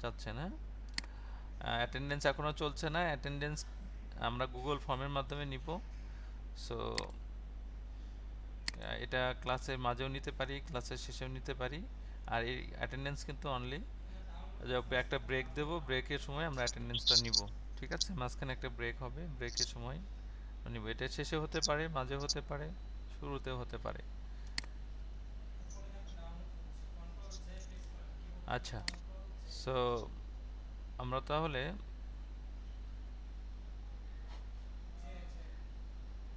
চাচ্ছেন। হ্যাঁ, অ্যাটেন্ডেন্স এখনও চলছে না। অ্যাটেন্ডেন্স আমরা গুগল ফর্মের মাধ্যমে নিব। সো এটা ক্লাসের মাঝেও নিতে পারি, ক্লাসের শেষেও নিতে পারি। আর এই অ্যাটেন্ডেন্স কিন্তু অনলি একটা ব্রেক দেব, ব্রেকের সময় আমরা অ্যাটেন্ডেন্সটা নিব। ঠিক আছে, মাঝখানে একটা ব্রেক হবে, ব্রেকের সময় নিব। এটা শেষে হতে পারে, মাঝে হতে পারে, শুরুতেও হতে পারে। আচ্ছা, সো আমরা তাহলে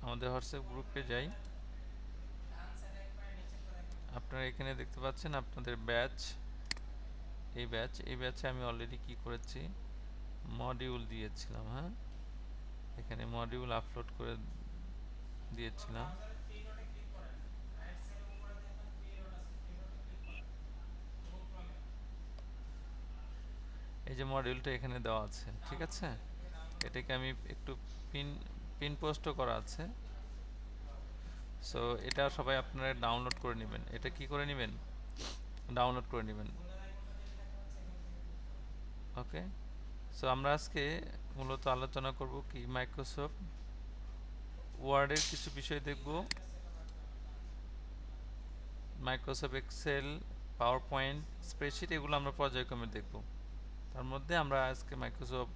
আমাদের হোয়াটসঅ্যাপ গ্রুপে যাই। আপনারা এখানে দেখতে পাচ্ছেন আপনাদের ব্যাচ, এই ব্যাচে আমি অলরেডি কি করেছি, মডিউল দিয়েছিলাম। হ্যাঁ, এখানে মডিউল আপলোড করে দিয়েছিলাম। এই যে মডিউলটা এখানে দেওয়া আছে, ঠিক আছে। এটাকে আমি একটু পিন পিন পোস্টও করা আছে। সো এটা সবাই আপনারা ডাউনলোড করে নেবেন। এটা কি করে নেবেন, ডাউনলোড করে নেবেন। ওকে, সো আমরা আজকে মূলত আলোচনা করব কি, মাইক্রোসফট ওয়ার্ডের কিছু বিষয় দেখব, Microsoft Excel, PowerPoint, spreadsheet, এগুলো আমরা পর্যায়ক্রমে দেখব। তার মধ্যে আমরা আজকে মাইক্রোসফট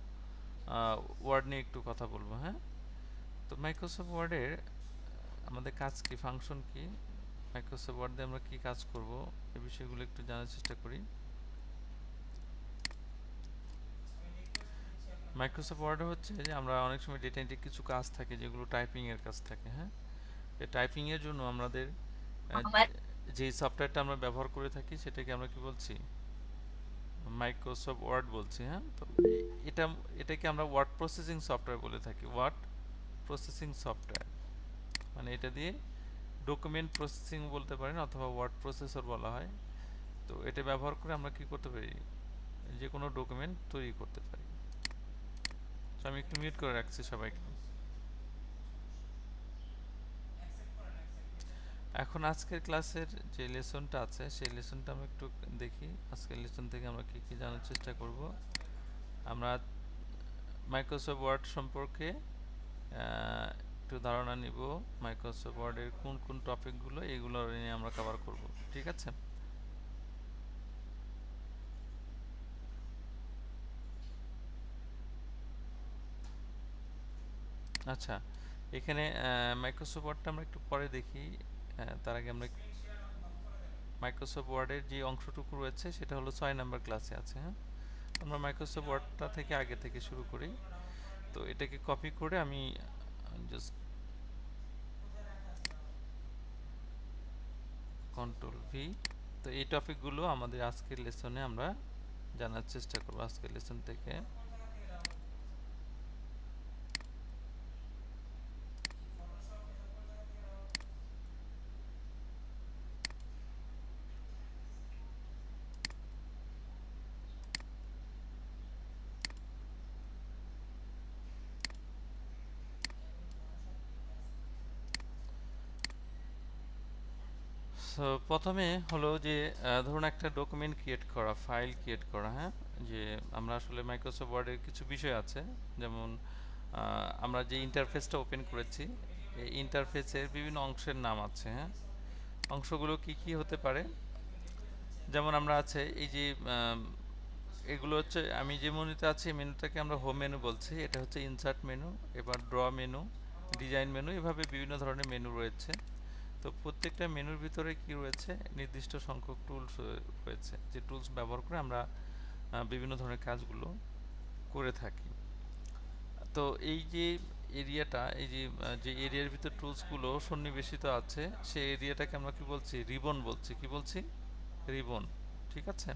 ওয়ার্ড নিয়ে একটু কথা বলবো। হ্যাঁ, তো মাইক্রোসফট ওয়ার্ডের আমাদের কাজ কি, ফাংশন কি, মাইক্রোসফট ওয়ার্ডে আমরা কি কাজ করব, এই বিষয়গুলো একটু জানার চেষ্টা করি। মাইক্রোসফট ওয়ার্ডে হচ্ছে যে আমরা অনেক সময় ডেটা এন্ট্রি কিছু কাজ থাকে যেগুলো টাইপিং এর কাজ থাকে। হ্যাঁ, এই টাইপিং এর জন্য আমাদের যে সফটওয়্যারটা আমরা ব্যবহার করে থাকি সেটাকে আমরা কি বলছি, মাইক্রোসফট ওয়ার্ড বলছি। হ্যাঁ, তো এটা এটাকে আমরা ওয়ার্ড প্রসেসিং সফটওয়্যার বলে থাকি। ওয়ার্ড প্রসেসিং সফটওয়্যার মানে এটা দিয়ে ডকুমেন্ট প্রসেসিং বলতে পারেন অথবা ওয়ার্ড প্রসেসর বলা হয়। তো এটা ব্যবহার করে আমরা কি করতে পারি, যে কোনো ডকুমেন্ট তৈরি করতে পারি। তো আমি একটু মিউট করে রাখছি সবাইকে। এখন আজকের ক্লাসের যে লেসনটা আছে সেই লেসনটা আমরা একটু দেখি। আজকের লেসন থেকে আমরা কি কি জানার চেষ্টা করব। আমরা মাইক্রোসফট ওয়ার্ড সম্পর্কে একটু ধারণা নিব। মাইক্রোসফট ওয়ার্ডের কোন কোন টপিকগুলো, এগুলো নিয়ে আমরা কভার করব। ঠিক আছে, আচ্ছা। এখানে মাইক্রোসফট ওয়ার্ডটা আমরা একটু পরে দেখি। তার আগে আমরা মাইক্রোসফট ওয়ার্ডের যে অংশটুকু রয়েছে সেটা হলো 6 নাম্বার ক্লাসে আছে। হ্যাঁ, আমরা মাইক্রোসফট ওয়ার্ডটা থেকে আগে থেকে শুরু করি। তো এটাকে কপি করে আমি জাস্ট কন্ট্রোল ভি। তো এই টপিকগুলো আমাদের আজকের লেসনে আমরা জানার চেষ্টা করব আজকের লেসন থেকে। সো প্রথমে হলো যে ধরুন একটা ডকুমেন্ট ক্রিয়েট করা, ফাইল ক্রিয়েট করা। হ্যাঁ, যে আমরা আসলে মাইক্রোসফট ওয়ার্ডের কিছু বিষয় আছে, যেমন আমরা যে ইন্টারফেসটা ওপেন করেছি এই ইন্টারফেসের বিভিন্ন অংশের নাম আছে। হ্যাঁ, অংশগুলো কি কি হতে পারে, যেমন আমরা আছে এই যে এগুলো হচ্ছে, আমি যে মেনুতে আছি এই মেনুটাকে আমরা হোম মেনু বলছি। এটা হচ্ছে ইনসার্ট মেনু, এবার ড্র মেনু, ডিজাইন মেনু, এভাবে বিভিন্ন ধরনের মেনু রয়েছে। তো প্রত্যেকটা মেনুর ভিতরে কি রয়েছে, নির্দিষ্ট সংখ্যক টুলস রয়েছে, যে টুলস ব্যবহার করে আমরা বিভিন্ন ধরনের কাজগুলো করে থাকি। তো এই যে এরিয়াটা, এই যে যে এরিয়ার ভিতর টুলসগুলো সন্নিবেশিত আছে সেই এরিয়াটাকে আমরা কি বলছি, রিবন বলছি। কি বলছি, রিবন। ঠিক আছে,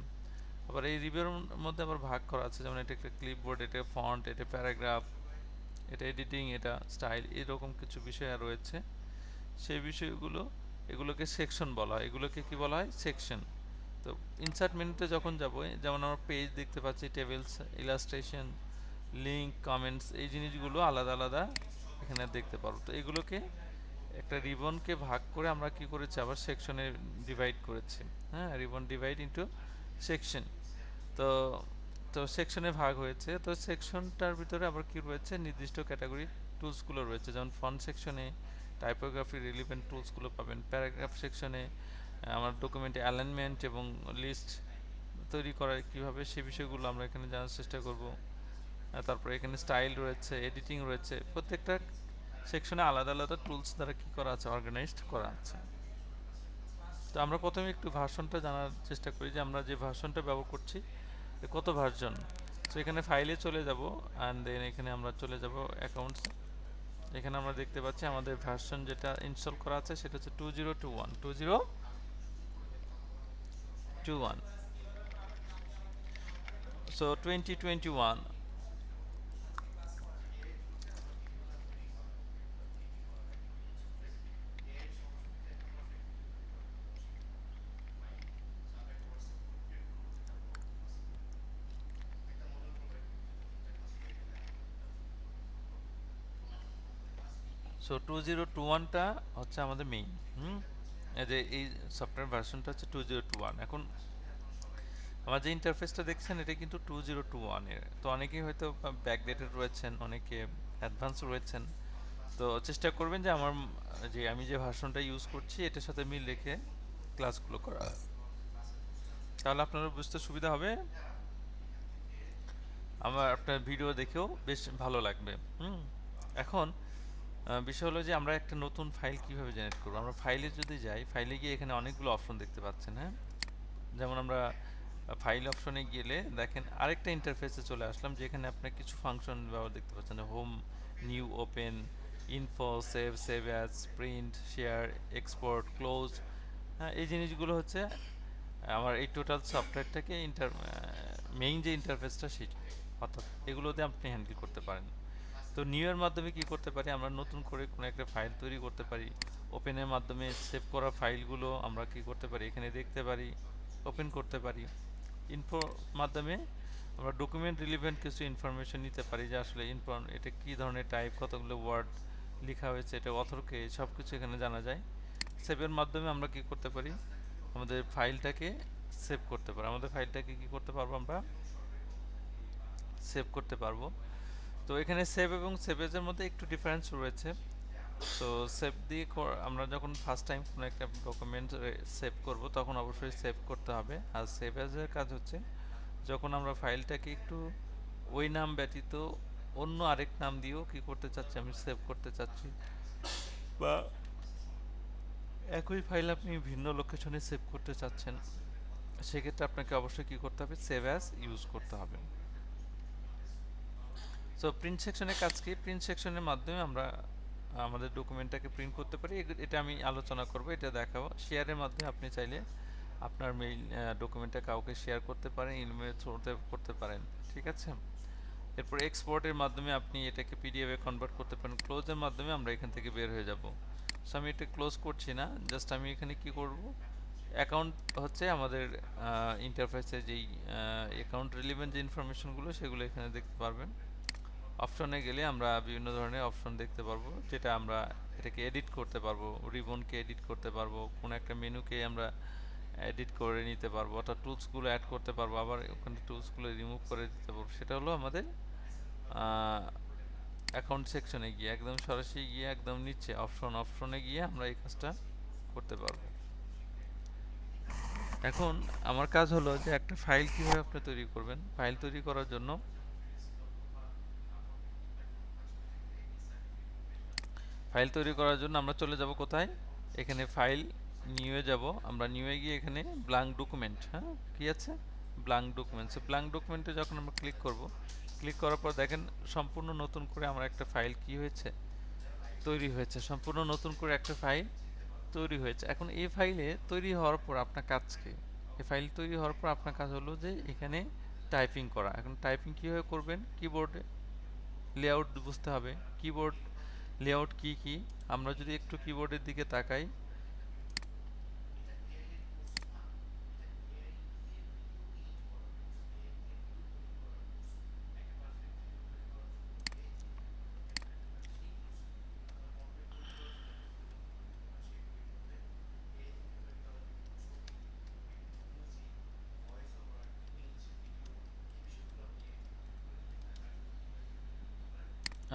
আবার এই রিবনের মধ্যে আবার ভাগ করা আছে, যেমন এটা একটা ক্লিপবোর্ড, এটা ফন্ট, এটা প্যারাগ্রাফ, এটা এডিটিং, এটা স্টাইল, এরকম কিছু বিষয় রয়েছে। সেই বিষয়গুলো, এগুলোকে সেকশন বলা হয়। এগুলোকে কি বলা হয়, সেকশন। তো ইনসার্ট মেনুতে যখন যাব, যেমন আমরা পেজ দেখতে পাচ্ছি, টেবিলস, ইলাস্ট্রেশন, লিঙ্ক, কমেন্টস, এই জিনিসগুলো আলাদা আলাদা এখানে দেখতে পারবো। তো এগুলোকে একটা রিবনকে ভাগ করে আমরা কি করেছি, আবার সেকশনে ডিভাইড করেছি। হ্যাঁ, রিবন ডিভাইড ইনটু সেকশন। তো তো সেকশনে ভাগ হয়েছে, তো সেকশনটার ভিতরে আবার কি রয়েছে, নির্দিষ্ট ক্যাটাগরি টুলসগুলো রয়েছে, যেমন ফন্ট সেকশনে টাইপোগ্রাফি রিলেভেন্ট টুলসগুলো পাবেন, প্যারাগ্রাফ সেকশনে আমার ডকুমেন্টে অ্যালাইনমেন্ট এবং লিস্ট তৈরি করা কীভাবে সে বিষয়গুলো আমরা এখানে জানার চেষ্টা করব। তারপরে এখানে স্টাইল রয়েছে, এডিটিং রয়েছে, প্রত্যেকটা সেকশনে আলাদা আলাদা টুলস দ্বারা কি করা আছে, অর্গানাইজড করা আছে। তো আমরা প্রথমে একটু ভার্সনটা জানার চেষ্টা করি যে আমরা যে ভার্সনটা ব্যবহার করছি কত ভার্সন। তো এখানে ফাইলে চলে যাব অ্যান্ড দেন এখানে আমরা চলে যাব অ্যাকাউন্টস। এখানে আমরা দেখতে পাচ্ছি আমাদের ভার্সন যেটা ইনস্টল করা আছে সেটা হচ্ছে 2021 সো 2021। সো 2021টা হচ্ছে আমাদের মেইন। এই যে এই সফটওয়্যার ভার্সনটা হচ্ছে 2021। এখন আমার যে ইন্টারফেসটা দেখছেন এটা কিন্তু 2021 এর। তো অনেকেই হয়তো ব্যাকডেটেড রয়েছেন, অনেকে অ্যাডভান্স রয়েছেন। তো চেষ্টা করবেন যে আমি যে ভার্সনটা ইউজ করছি এটার সাথে মিল রেখে ক্লাসগুলো করা, তাহলে আপনারা বুঝতে সুবিধা হবে, আমার আপনার ভিডিও দেখেও বেশ ভালো লাগবে। এখন বিষয় হলো যে আমরা একটা নতুন ফাইল কিভাবে জেনারেট করব। আমরা ফাইলে যদি যাই, ফাইলে গিয়ে এখানে অনেকগুলো অপশন দেখতে পাচ্ছেন। হ্যাঁ, যেমন আমরা ফাইল অপশনে গেলে দেখেন আরেকটা ইন্টারফেসে চলে আসলাম, যেখানে আপনার কিছু ফাংশন ব্যবহার দেখতে পাচ্ছেন, home, new, open, info, save, save as, print, share, export, close. হ্যাঁ, এই জিনিসগুলো হচ্ছে আমার এই টোটাল সফটওয়্যারটাকে মেইন যে ইন্টারফেসটা সেটা, অর্থাৎ এগুলোতে আপনি হ্যান্ডেল করতে পারেন। তো নিউ এর মাধ্যমে কি করতে পারি, আমরা নতুন করে কোনো একটা ফাইল তৈরি করতে পারি। ওপেনের মাধ্যমে সেভ করা ফাইলগুলো আমরা কি করতে পারি, এখানে দেখতে পারি, ওপেন করতে পারি। ইনফো মাধ্যমে আমরা ডকুমেন্ট রিলেভেন্ট কিছু ইনফরমেশন নিতে পারি, যে আসলে এটা কী ধরনের টাইপ, কতগুলো ওয়ার্ড লেখা হয়েছে, এটা অথরকে, সব কিছু এখানে জানা যায়। সেভের মাধ্যমে আমরা কি করতে পারি, আমাদের ফাইলটাকে সেভ করতে পারি, আমাদের ফাইলটাকে কি করতে পারবো, আমরা সেভ করতে পারবো। তো এখানে সেভ এবং সেভ এর মধ্যে একটু ডিফারেন্স রয়েছে। তো সেভ দিয়ে আমরা যখন ফার্স্ট টাইম কোনো একটা ডকুমেন্ট সেভ করব তখন অবশ্যই সেভ করতে হবে। আর সেভ এর কাজ হচ্ছে যখন আমরা ফাইলটাকে একটু ওই নাম ব্যতীত অন্য আরেক নাম দিয়েও কি করতে চাচ্ছি, আমি সেভ করতে চাচ্ছি, বা একই ফাইল আপনি ভিন্ন লোকেশনে সেভ করতে চাচ্ছেন, সেক্ষেত্রে আপনাকে অবশ্যই কি করতে হবে, সেভ অ্যাজ ইউজ করতে হবে। সো প্রিন্ট সেকশনের কাজ কি, প্রিন্ট সেকশনের মাধ্যমে আমরা আমাদের ডকুমেন্টটাকে প্রিন্ট করতে পারি, এটা আমি আলোচনা করব, এটা দেখাবো। শেয়ারের মাধ্যমে আপনি চাইলে আপনার মেইল ডকুমেন্টটা কাউকে শেয়ার করতে পারেন, ইমেল থ্রুতে করতে পারেন, ঠিক আছে। এরপর এক্সপোর্টের মাধ্যমে আপনি এটাকে পিডিএফে কনভার্ট করতে পারেন। ক্লোজের মাধ্যমে আমরা এখান থেকে বের হয়ে যাব। সো আমি এটা ক্লোজ করছি না, জাস্ট আমি এখানে কি করব, অ্যাকাউন্ট হচ্ছে আমাদের ইন্টারফেসে যেই অ্যাকাউন্ট রিলেভেন্ট যে ইনফরমেশনগুলো সেগুলো এখানে দেখতে পারবেন। অপশনে গেলে আমরা বিভিন্ন ধরনের অপশন দেখতে পারবো, যেটা আমরা এটাকে এডিট করতে পারবো, রিবনকে এডিট করতে পারবো, কোনো একটা মেনুকে আমরা এডিট করে নিতে পারবো, অর্থাৎ টুলসগুলো অ্যাড করতে পারবো, আবার ওখানে টুলসগুলো রিমুভ করে দিতে পারবো। সেটা হলো আমাদের অ্যাকাউন্ট সেকশনে গিয়ে একদম সরাসরি গিয়ে একদম নিচে অপশনে গিয়ে আমরা এই কাজটা করতে পারবো। এখন আমার কাজ হলো যে একটা ফাইল কিভাবে আপনি তৈরি করবেন। ফাইল তৈরি করার জন্য আমরা চলে যাব কোথায়, এখানে ফাইল নিউয়ে যাব, আমরা নিউয়ে গিয়ে এখানে ব্ল্যাঙ্ক ডকুমেন্ট, হ্যাঁ কি আছে, ব্ল্যাঙ্ক ডকুমেন্ট। সো ব্ল্যাঙ্ক ডকুমেন্টে যখন আমরা ক্লিক করব, ক্লিক করার পর দেখেন সম্পূর্ণ নতুন করে আমার একটা ফাইল কি হয়েছে, তৈরি হয়েছে, সম্পূর্ণ নতুন করে একটা ফাইল তৈরি হয়েছে। এখন এই ফাইলে তৈরি হওয়ার পর আপনার কাজ কি, এই ফাইল তৈরি হওয়ার পর আপনার কাজ হলো যে এখানে টাইপিং করা। এখন টাইপিং কীভাবে করবেন, কিবোর্ডে লেআউট বুঝতে হবে, কিবোর্ড লেআউট কি কি, আমরা যদি একটু কিবোর্ডের দিকে তাকাই,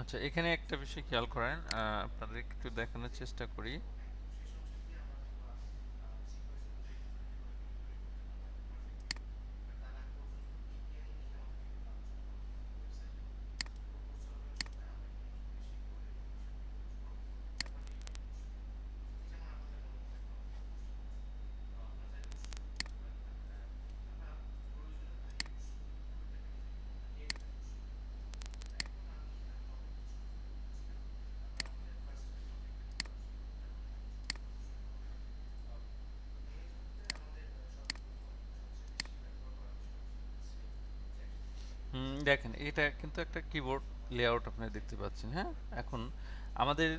আচ্ছা, এখানে একটা বিষয় খেয়াল করেন, আপনাদের একটু দেখানোর চেষ্টা করি। দেখেন এটা কিন্তু একটা কিবোর্ড লেআউট আপনারা দেখতে পাচ্ছেন, হ্যাঁ? এখন আমাদের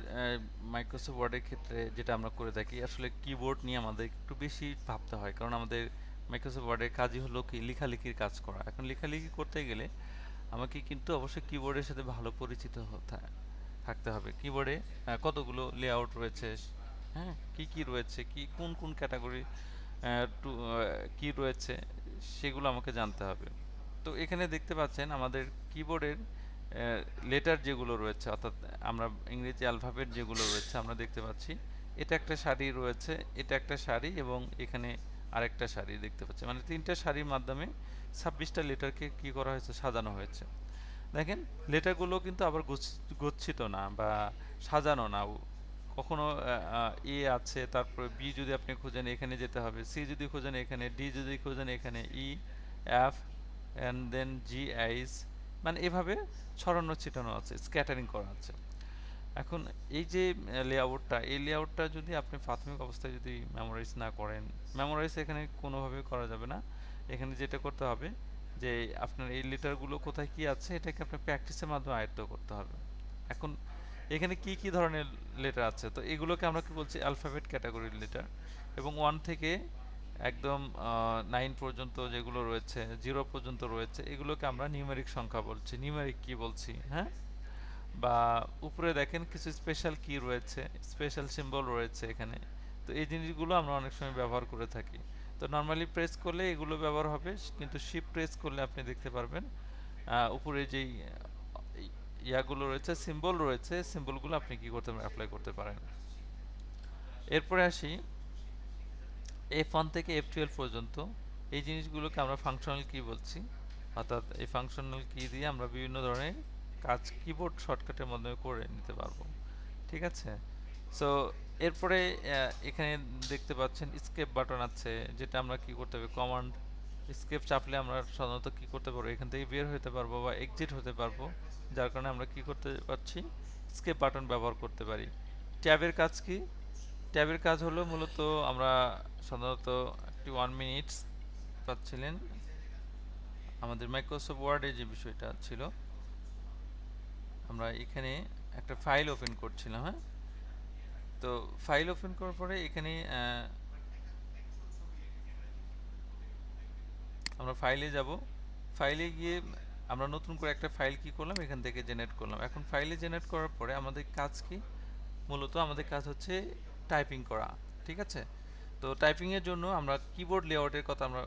মাইক্রোসফট ওয়ার্ডের ক্ষেত্রে যেটা আমরা করে থাকি, আসলে কিবোর্ড নিয়ে আমাদের একটু বেশি ভাবতে হয়, কারণ আমাদের মাইক্রোসফট ওয়ার্ডের কাজই হলো কি লেখালেখির কাজ করা। এখন লেখালেখি করতে গেলে আমাকে কিন্তু অবশ্যই কিবোর্ডের সাথে ভালো পরিচিত থাকতে হবে। কিবোর্ডে কতগুলো লেআউট রয়েছে, হ্যাঁ, কি কি রয়েছে, কি কোন কোন ক্যাটাগরি কি রয়েছে, সেগুলো আমাকে জানতে হবে। তো এখানে দেখতে পাচ্ছেন আমাদের কিবোর্ডের লেটার যেগুলো রয়েছে, অর্থাৎ আমরা ইংরেজি অ্যালফাবেট যেগুলো রয়েছে আমরা দেখতে পাচ্ছি। এটা একটা সারি রয়েছে, এটা একটা সারি, এবং এখানে আরেকটা সারি দেখতে পাচ্ছি, মানে তিনটা সারির মাধ্যমে 26টা লেটারকে কি করা হয়েছে, সাজানো হয়েছে। দেখেন লেটারগুলো কিন্তু আবার গচ্ছিত না বা সাজানো না। কখনো এ আছে, তারপরে বি যদি আপনি খোঁজেন এখানে যেতে হবে, সি যদি খোঁজেন এখানে, ডি যদি খোঁজেন এখানে, E, F, and then G, H, মানে এভাবে ছড়ানো ছিটানো আছে, স্ক্যাটারিং করা আছে। এখন এই যে লেআউটটা, এই লেআউটটা যদি আপনি প্রাথমিক অবস্থায় যদি মেমোরাইজ না করেন, মেমোরাইজ এখানে কোনোভাবেই করা যাবে না। এখানে যেটা করতে হবে যে আপনার এই লেটারগুলো কোথায় কি আছে এটাকে আপনার প্র্যাকটিসের মাধ্যমে আয়ত্ত করতে হবে। এখন এখানে কি কি ধরনের লেটার আছে, তো এগুলোকে আমরা কি বলছি, অ্যালফাবেট ক্যাটাগরির লেটার। এবং 1 থেকে একদম 9 পর্যন্ত যেগুলো রয়েছে, 0 পর্যন্ত রয়েছে, এগুলোকে আমরা নিউমেরিক সংখ্যা বলছি, নিউমেরিক কি বলছি, হ্যাঁ? বা উপরে দেখেন কিছু স্পেশাল কি রয়েছে, স্পেশাল সিম্বল রয়েছে এখানে। তো এই জিনিসগুলো আমরা অনেক সময় ব্যবহার করে থাকি। তো নর্মালি প্রেস করলে এগুলো ব্যবহার হবে, কিন্তু শিফট প্রেস করলে আপনি দেখতে পারবেন উপরে যেই ইয়াগুলো রয়েছে, সিম্বল রয়েছে, সিম্বলগুলো আপনি কি করতে পারেন, অ্যাপ্লাই করতে পারেন। এরপরে আসি F1 থেকে F12 পর্যন্ত। এই জিনিসগুলোকে আমরা ফাংশনাল কি বলছি, অর্থাৎ এই ফাংশনাল কি দিয়ে আমরা বিভিন্ন ধরনের কাজ কিবোর্ড শর্টকাটের মাধ্যমে করে নিতে পারবো। ঠিক আছে? সো এরপরে এখানে দেখতে পাচ্ছেন স্কেপ বাটন আছে, যেটা আমরা কি করতে হবে, কমান্ড স্কেপ চাপলে আমরা সাধারণত কি করতে পারবো, এখান থেকে বের হতে পারবো বা এক্সিট হতে পারবো, যার কারণে আমরা কি করতে পারছি, স্কেপ বাটন ব্যবহার করতে পারি। ট্যাবের কাজ কি? ট্যাবের কাজ হলো মূলত আমরা সাধারণত একটি 1 মিনিটস পাচ্ছিলেন আমাদের মাইক্রোসফট ওয়ার্ডে যে বিষয়টা ছিল, আমরা এখানে একটা ফাইল ওপেন করছিলাম, হ্যাঁ? তো ফাইল ওপেন করার পরে এখানে আমরা ফাইলে যাব। ফাইলে গিয়ে আমরা নতুন করে একটা ফাইল কি করলাম, এখান থেকে জেনারেট করলাম। এখন ফাইলে জেনারেট করার পরে আমাদের কাজ কি, মূলত আমাদের কাজ হচ্ছে টাইপিং করা। ঠিক আছে? তো টাইপিং এর জন্য আমরা কিবোর্ড লেআউটের কথা আমরা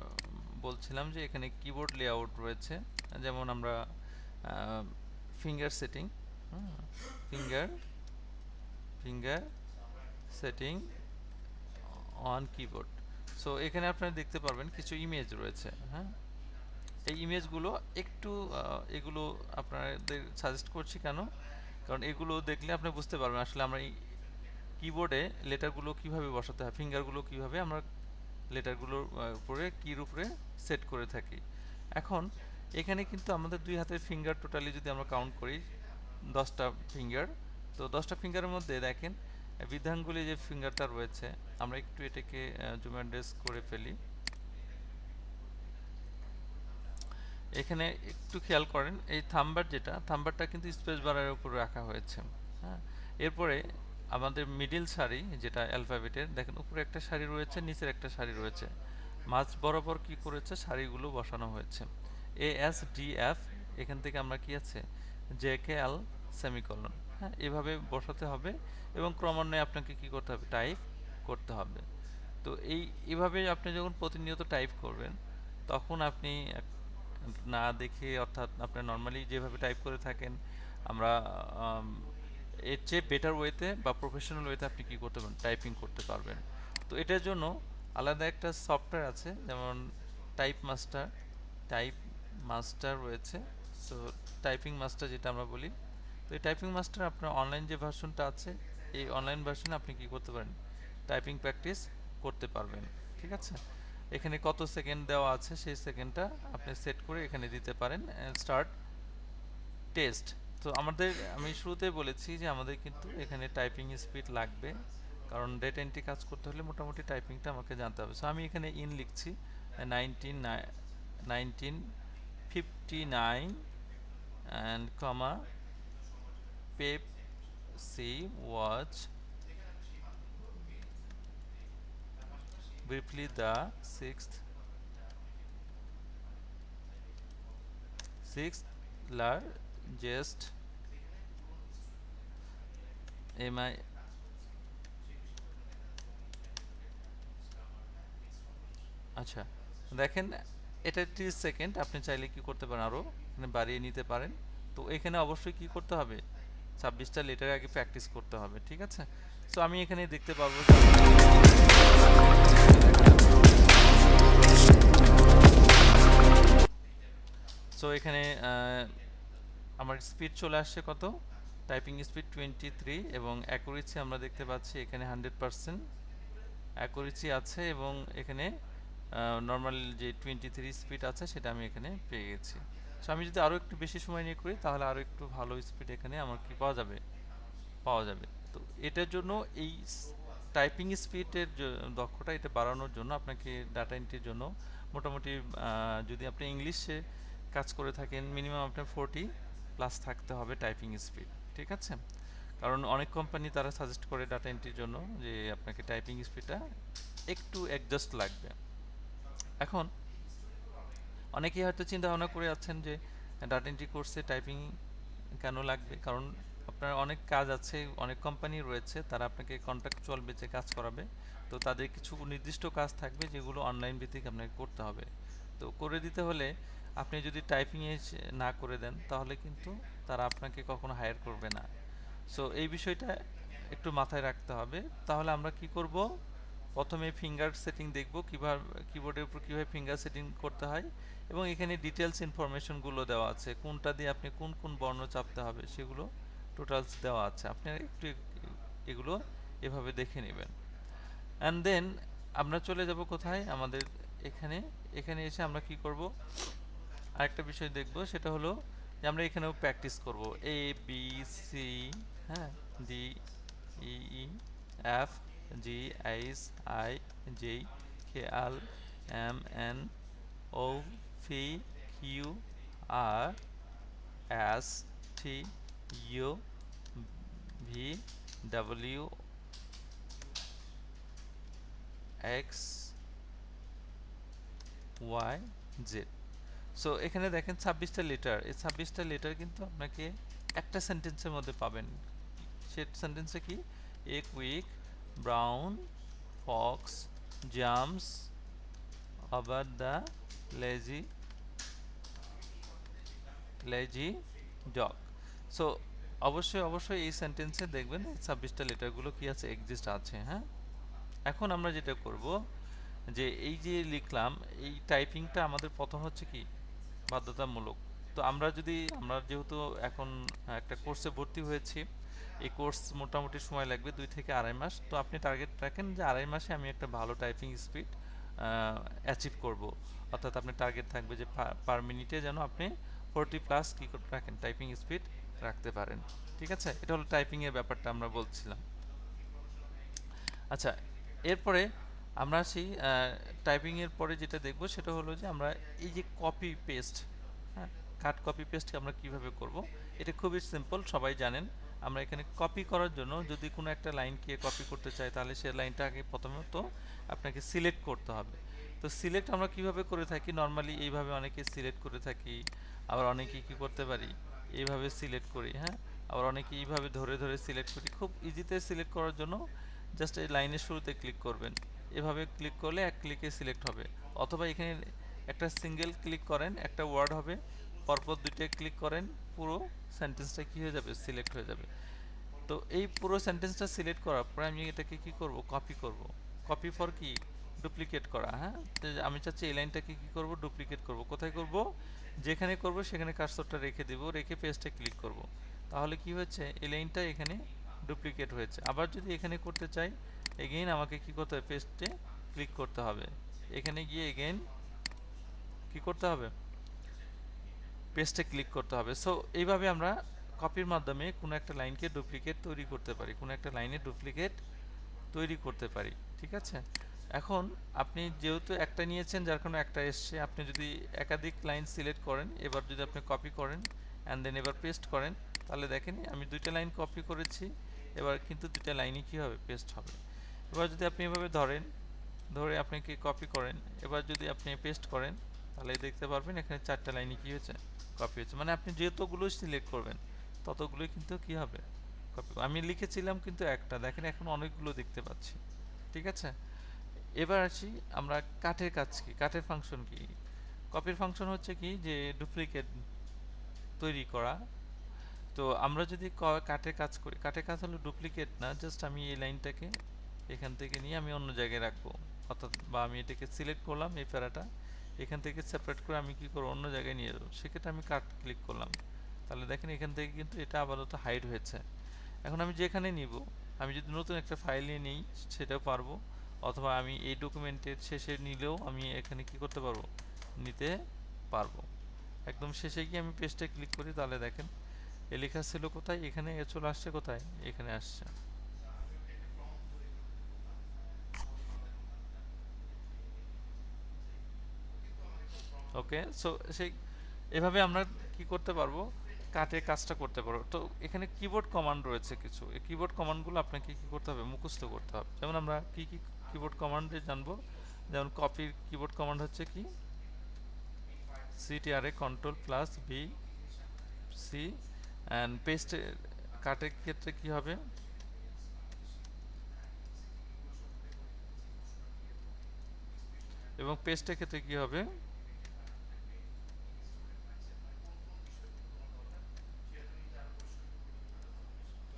বলছিলাম, যে এখানে কিবোর্ড লেআউট রয়েছে। যেমন আমরা finger setting, finger finger setting on keyboard. So এখানে আপনারা দেখতে পারবেন কিছু ইমেজ রয়েছে, হ্যাঁ? এই ইমেজগুলো একটু এগুলো আপনাদের সাজেস্ট করছি কেন, কারণ এগুলো দেখলে আপনি বুঝতে পারবেন আসলে আমরা এই কিবোর্ডে লেটারগুলো কিভাবে বসাতে হয়, ফিঙ্গারগুলো কিভাবে আমরা লেটারগুলোর উপরে কির উপরে সেট করে থাকি। এখন এখানে কিন্তু আমাদের দুই হাতের ফিঙ্গার টোটালি যদি আমরা কাউন্ট করি 10টা ফিঙ্গার। তো 10টা ফিঙ্গারের মধ্যে দেখেন বৃদ্ধাঙ্গুলি যে ফিঙ্গারটা রয়েছে, আমরা একটু এটাকে জুম অ্যান্ড রেস করে ফেলি। এখানে একটু খেয়াল করেন এই থাম্বার, যেটা থাম্বারটা কিন্তু স্পেস বারের উপর রাখা হয়েছে, হ্যাঁ? এরপরে আমাদের মিডিল সারি যেটা অ্যালফাবেটের, দেখেন উপরে একটা সারি রয়েছে, নিচের একটা সারি রয়েছে, মাঝ বরাবর কি করেছে, সারিগুলো বসানো হয়েছে। এ এস ডি এফ, এখান থেকে আমরা কি আছে, জে কে এল সেমিকলন, হ্যাঁ, এভাবে বসাতে হবে এবং ক্রমান্বয়ে আপনাকে কি করতে হবে, টাইপ করতে হবে। তো এইভাবে আপনি যখন প্রতিনিয়ত টাইপ করবেন, তখন আপনি না দেখে, অর্থাৎ আপনি নর্মালি যেভাবে টাইপ করে থাকেন আমরা আম, এর চেয়ে বেটার ওয়েতে বা প্রফেশনাল ওয়েতে আপনি কি করতে পারবেন, টাইপিং করতে পারবেন। তো এটার জন্য আলাদা একটা সফটওয়্যার আছে, যেমন টাইপ মাস্টার, টাইপ মাস্টার রয়েছে। সো টাইপিং মাস্টার যেটা আমরা বলি, তো এই টাইপিং মাস্টার আপনার অনলাইন যে ভার্সনটা আছে, এই অনলাইন ভার্সনে আপনি কি করতে পারেন, টাইপিং প্র্যাকটিস করতে পারবেন। ঠিক আছে, এখানে কত সেকেন্ড দেওয়া আছে সেই সেকেন্ডটা আপনি সেট করে এখানে দিতে পারেন, স্টার্ট টেস্ট। তো আমাদের, আমি শুরুতেই বলেছি যে আমাদের কিন্তু এখানে টাইপিং স্পিড লাগবে, কারণ ডেটা এন্ট্রি কাজ করতে হলে মোটামুটি টাইপিংটা আমাকে জানতে হবে। সো আমি এখানে ইন লিখছি 1959 and comma Pepsi was briefly the sixth largest MI। আচ্ছা, দেখেন এটা 30 সেকেন্ড, আপনি চাইলে কি করতে পারেন, আরও এখানে বাড়িয়ে নিতে পারেন। তো এখানে অবশ্যই কি করতে হবে, 26টা লেটার আগে প্র্যাকটিস করতে হবে। ঠিক আছে, সো আমি এখানে দেখতে পারবো যে সো এখানে আমার স্পিড চলে আসছে কত, টাইপিং স্পিড 23, এবং অ্যাকুরেসি আমরা দেখতে পাচ্ছি এখানে 100% অ্যাকুরেসি আছে, এবং এখানে নর্মাল যে 23 স্পিড আছে সেটা আমি এখানে পেয়ে গেছি। সো আমি যদি আরও একটু বেশি সময় নিয়ে করি তাহলে আরও একটু ভালো স্পিড এখানে আমার কি পাওয়া যাবে। তো এটার জন্য এই টাইপিং স্পিডের দক্ষতা এটা বাড়ানোর জন্য আপনাকে ডাটা এন্ট্রির জন্য মোটামুটি যদি আপনি ইংলিশে কাজ করে থাকেন মিনিমাম আপনার 40 প্লাস থাকতে হবে টাইপিং স্পিড। ঠিক আছে, কারণ অনেক কোম্পানি তারা সাজেস্ট করে ডাটা এন্ট্রির জন্য যে আপনাকে টাইপিং স্পিডটা একটু অ্যাডজাস্ট লাগবে। এখন অনেকেই হয়তো চিন্তা ভাবনা করে আছেন যে ডাটা এন্ট্রি কোর্সে টাইপিং কেন লাগবে, কারণ আপনার অনেক কাজ আছে, অনেক কোম্পানি রয়েছে তারা আপনাকে কন্ট্রাকচুয়াল বেচে কাজ করাবে। তো তাদের কিছু নির্দিষ্ট কাজ থাকবে যেগুলো অনলাইন ভিত্তিক আপনাকে করতে হবে। তো করে দিতে হলে আপনি যদি টাইপিংয়ে না করে দেন তাহলে কিন্তু তারা আপনাকে কখনো হায়ার করবে না। সো এই বিষয়টা একটু মাথায় রাখতে হবে। তাহলে আমরা কি করব, প্রথমে ফিঙ্গার সেটিং দেখব, কিভাবে কিবোর্ডের উপর কীভাবে ফিঙ্গার সেটিং করতে হয়, এবং এখানে ডিটেলস ইনফরমেশনগুলো দেওয়া আছে, কোনটা দিয়ে আপনি কোন কোন বর্ণ চাপতে হবে সেগুলো টোটালস দেওয়া আছে, আপনি একটু এগুলো এভাবে দেখে নেবেন। অ্যান্ড দেন আমরা চলে যাব কোথায়, আমাদের এখানে এখানে এসে আমরা কি করব, আরেকটা বিষয় দেখব, সেটা হলো যে আমরা এখানেও প্র্যাকটিস করব এ বি সি, হ্যাঁ, D E E F G H I J K L M N O P Q R S T U V W X Y Z. So এখানে দেখেন 26টা লেটার, এই 26টা লেটার কিন্তু আপনাকে একটা সেন্টেন্সের মধ্যে পাবেন। সে সেন্টেন্সে কি, a quick brown Fox jumps over the lazy lazy dog. So অবশ্যই এই সেন্টেন্সে দেখবেন 26টা লেটারগুলো কি আছে, এক্সিস্ট আছে। হ্যাঁ, এখন আমরা যেটা করব যে এই যে লিখলাম, এই টাইপিংটা আমাদের প্রথম হচ্ছে কি বাধ্যতামূলক। তো আমরা যেহেতু এখন একটা কোর্সে ভর্তি হয়েছি, এই কোর্স মোটামুটি সময় লাগবে 2 থেকে আড়াই মাস। তো আপনি টার্গেট রাখেন যে আড়াই মাসে আমি একটা ভালো টাইপিং স্পিড অ্যাচিভ করব, অর্থাৎ আপনার টার্গেট থাকবে যে পার মিনিটে যেন আপনি 40 প্লাস কি রাখেন, টাইপিং স্পিড রাখতে পারেন। ঠিক আছে, এটা হলো টাইপিংয়ের ব্যাপারটা আমরা বলছিলাম। আচ্ছা, এরপরে আমরা সেই টাইপিংয়ের পরে যেটা দেখব সেটা হলো যে আমরা এই যে কপি পেস্ট, হ্যাঁ, কাট কপি পেস্ট আমরা কিভাবে করব, এটা খুবই সিম্পল, সবাই জানেন। আমরা এখানে কপি করার জন্য যদি কোনো একটা লাইনকে কপি করতে চাই তাহলে সেই লাইনটা আগে প্রথমত আপনাকে সিলেক্ট করতে হবে। তো সিলেক্ট আমরা কিভাবে করে থাকি, নর্মালি এইভাবে অনেকে সিলেক্ট করে থাকি, আবার অনেকে কি করতে পারি, এইভাবে সিলেক্ট করি। হ্যাঁ, আবার অনেকে এইভাবে ধরে ধরে সিলেক্ট করি। খুব ইজিতে সিলেক্ট করার জন্য জাস্ট এই লাইনের শুরুতে ক্লিক করবেন, এভাবে ক্লিক করলে এক ক্লিকে সিলেক্ট হবে। অথবা এখানে একটা সিঙ্গেল ক্লিক করেন, একটা ওয়ার্ড হবে, পরপর দুইটা ক্লিক করেন, পুরো সেন্টেন্সটা কি হয়ে যাবে, সিলেক্ট হয়ে যাবে। তো এই পুরো সেন্টেন্সটা সিলেক্ট করার পরে আমি এটাকে কি করব, কপি করব। কপি ফর কি, ডুপ্লিকেট করা। হ্যাঁ, তো আমি চাচ্ছি এই লাইনটাকে কি করব, ডুপ্লিকেট করব। কোথায় করব, যেখানে করব সেখানে কার্সরটা রেখে দেব, রেখে পেস্টে ক্লিক করব। তাহলে কি হচ্ছে, এই লাইনটা এখানে ডুপ্লিকেট হয়েছে। আবার যদি এখানে করতে চাই, এগেইন আমাকে কি করতে হবে, পেস্টে ক্লিক করতে হবে। এখানে গিয়ে এগেইন কি করতে হবে, পেস্টে ক্লিক করতে হবে। সো এইভাবে আমরা কপির মাধ্যমে কোনো একটা লাইনকে ডুপ্লিকেট তৈরি করতে পারি, কোনো একটা লাইনে ডুপ্লিকেট তৈরি করতে পারি। ঠিক আছে, এখন আপনি যেহেতু একটা নিয়েছেন যার কারণে একটা এসছে, আপনি যদি একাধিক লাইন সিলেক্ট করেন, এবার যদি আপনি কপি করেন অ্যান্ড দেন এবার পেস্ট করেন, তাহলে দেখেন আমি দুইটা লাইন কপি করেছি, এবার কিন্তু দুইটা লাইনই কী হবে, পেস্ট হবে। এবার যদি আপনি এভাবে ধরেন, ধরে আপনি কি কপি করেন, এবার যদি আপনি পেস্ট করেন, তাহলে দেখতে পারবেন এখানে চারটা লাইনই কী হয়েছে, কপি হয়েছে। মানে আপনি যতগুলো সিলেক্ট করবেন ততগুলোই কিন্তু কী হবে, কপি। আমি লিখেছিলাম কিন্তু একটা, দেখেন এখন অনেকগুলো দেখতে পাচ্ছি। ঠিক আছে, এবার আসি আমরা কাঠের কাজ কি, কাঠের ফাংশন কি। কপির ফাংশন হচ্ছে কি, যে ডুপ্লিকেট তৈরি করা। তো আমরা যদি কাঠের কাজ করি, কাঠের কাজ হলো ডুপ্লিকেট না, জাস্ট আমি এই লাইনটাকে এখান থেকে নিয়ে আমি অন্য জায়গায় রাখবো, অর্থাৎ বা আমি এটাকে সিলেক্ট করলাম এই প্যারাটা, এখান থেকে সেপারেট করে আমি কি করব, অন্য জায়গায় নিয়ে যাবো, সেক্ষেত্রে আমি কাট ক্লিক করলাম। তাহলে দেখেন এখান থেকে কিন্তু এটা আপাতত হাইড হয়েছে। এখন আমি যেখানে নিব, আমি যদি নতুন একটা ফাইল নিয়ে নিই সেটাও পারবো, অথবা আমি এই ডকুমেন্টের শেষে নিলেও আমি এখানে কি করতে পারবো, নিতে পারবো। একদম শেষে গিয়ে আমি পেস্টে ক্লিক করি, তাহলে দেখেন এ লেখা ছিল কোথায়, এখানে চলে আসছে, কোথায়, এখানে আসছে। ওকে, সো সেই এভাবে আমরা কি করতে পারবো, কাটের কাজটা করতে পারবো। তো এখানে কিবোর্ড কমান্ড রয়েছে কিছু, এই কিবোর্ড কমান্ডগুলো আপনাকে কি করতে হবে, মুখস্থ করতে হবে। যেমন আমরা কি কি কিবোর্ড কমান্ডে জানবো, যেমন কপির কিবোর্ড কমান্ড হচ্ছে কি, সিটিআরএ control plus B C, and paste কাটের ক্ষেত্রে কি হবে, এবং পেস্টের ক্ষেত্রে কি হবে,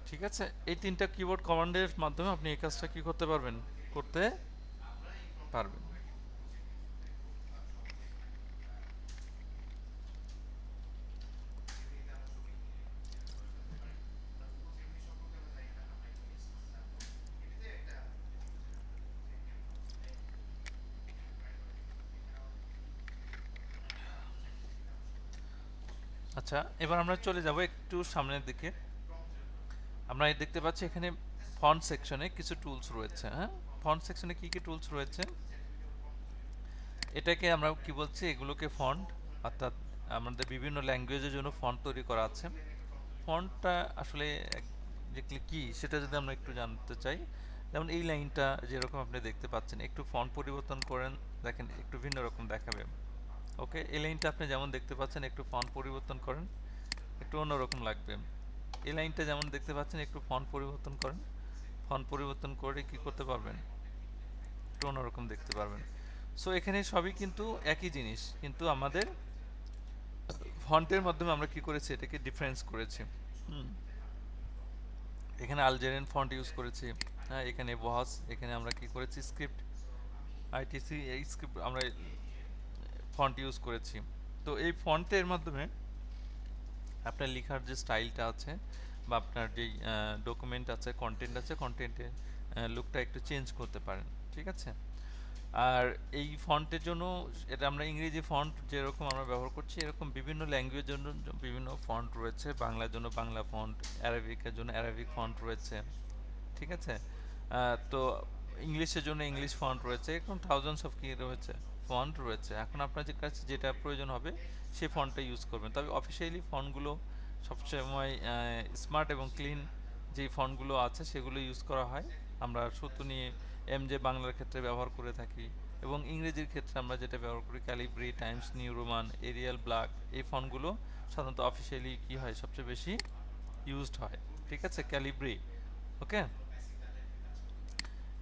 ঠিক আছে। এই তিনটা কিবোর্ড কমান্ডের মাধ্যমে আপনি এই কাজটা কি করতে পারবেন, করতে পারবেন। আচ্ছা, এবার আমরা চলে যাব একটু সামনের দিকে। আমরা দেখতে পাচ্ছি এখানে ফন্ট সেকশনে কিছু টুলস রয়েছে। হ্যাঁ, ফন্ট সেকশনে কি কি টুলস রয়েছে, এটাকে আমরা কি বলছি, এগুলোকে ফন্ট, অর্থাৎ আমাদের বিভিন্ন ল্যাঙ্গুয়েজের জন্য ফন্ট তৈরি করা আছে। ফন্টটা আসলে দেখলে কি, সেটা যদি আমরা একটু জানতে চাই, যেমন এই লাইনটা যেরকম আপনি দেখতে পাচ্ছেন, একটু ফন্ট পরিবর্তন করেন, দেখেন একটু ভিন্ন রকম দেখাবে। ওকে, এই লাইনটা আপনি যেমন দেখতে পাচ্ছেন, একটু ফন্ট পরিবর্তন করেন, একটু অন্যরকম লাগবে। এই লাইনটা যেমন দেখতে পাচ্ছেন, একটু ফন্ট পরিবর্তন করেন, ফন্ট পরিবর্তন করে কি করতে পারবেন, একটু অন্যরকম দেখতে পারবেন। সো এখানে সবই কিন্তু একই জিনিস, কিন্তু আমাদের ফন্টের মাধ্যমে আমরা কি করেছি, এটাকে ডিফারেন্স করেছি। হুম, এখানে আলজেরিয়ান ফন্ট ইউজ করেছি, হ্যাঁ, এখানে বস, এখানে আমরা কি করেছি, স্ক্রিপ্ট আইটিসি, এই স্ক্রিপ্ট আমরা ফন্ট ইউজ করেছি। তো এই ফন্টের মাধ্যমে আপনার লেখার যে স্টাইলটা আছে, বা আপনার যেই ডকুমেন্ট আছে, কন্টেন্ট আছে, কন্টেন্টের লুকটা একটু চেঞ্জ করতে পারেন। ঠিক আছে, আর এই ফন্টের জন্য, এটা আমরা ইংরেজি ফন্ট যেরকম আমরা ব্যবহার করছি, এরকম বিভিন্ন ল্যাঙ্গুয়েজের জন্য বিভিন্ন ফন্ট রয়েছে। বাংলার জন্য বাংলা ফন্ট, অ্যারাবিকের জন্য অ্যারাবিক ফন্ট রয়েছে। ঠিক আছে, তো ইংলিশের জন্য ইংলিশ ফন্ট রয়েছে, এরকম থাউজেন্ডস অফ কি রয়েছে, ফন্ট রয়েছে। এখন আপনার যে কাছে যেটা প্রয়োজন হবে সেই ফন্টটা ইউজ করবেন। তবে অফিসিয়ালি ফন্টগুলো সবসময় স্মার্ট এবং ক্লিন যেই ফন্টগুলো আছে সেগুলো ইউজ করা হয়। আমরা সুতুনি এমজে বাংলার ক্ষেত্রে ব্যবহার করে থাকি, এবং ইংরেজির ক্ষেত্রে আমরা যেটা ব্যবহার করি, Calibri, Times New Roman, Arial Black, এই ফন্টগুলো সাধারণত অফিসিয়ালি কি হয়, সবচেয়ে বেশি ইউজড হয়। ঠিক আছে, ক্যালিব্রি। ওকে,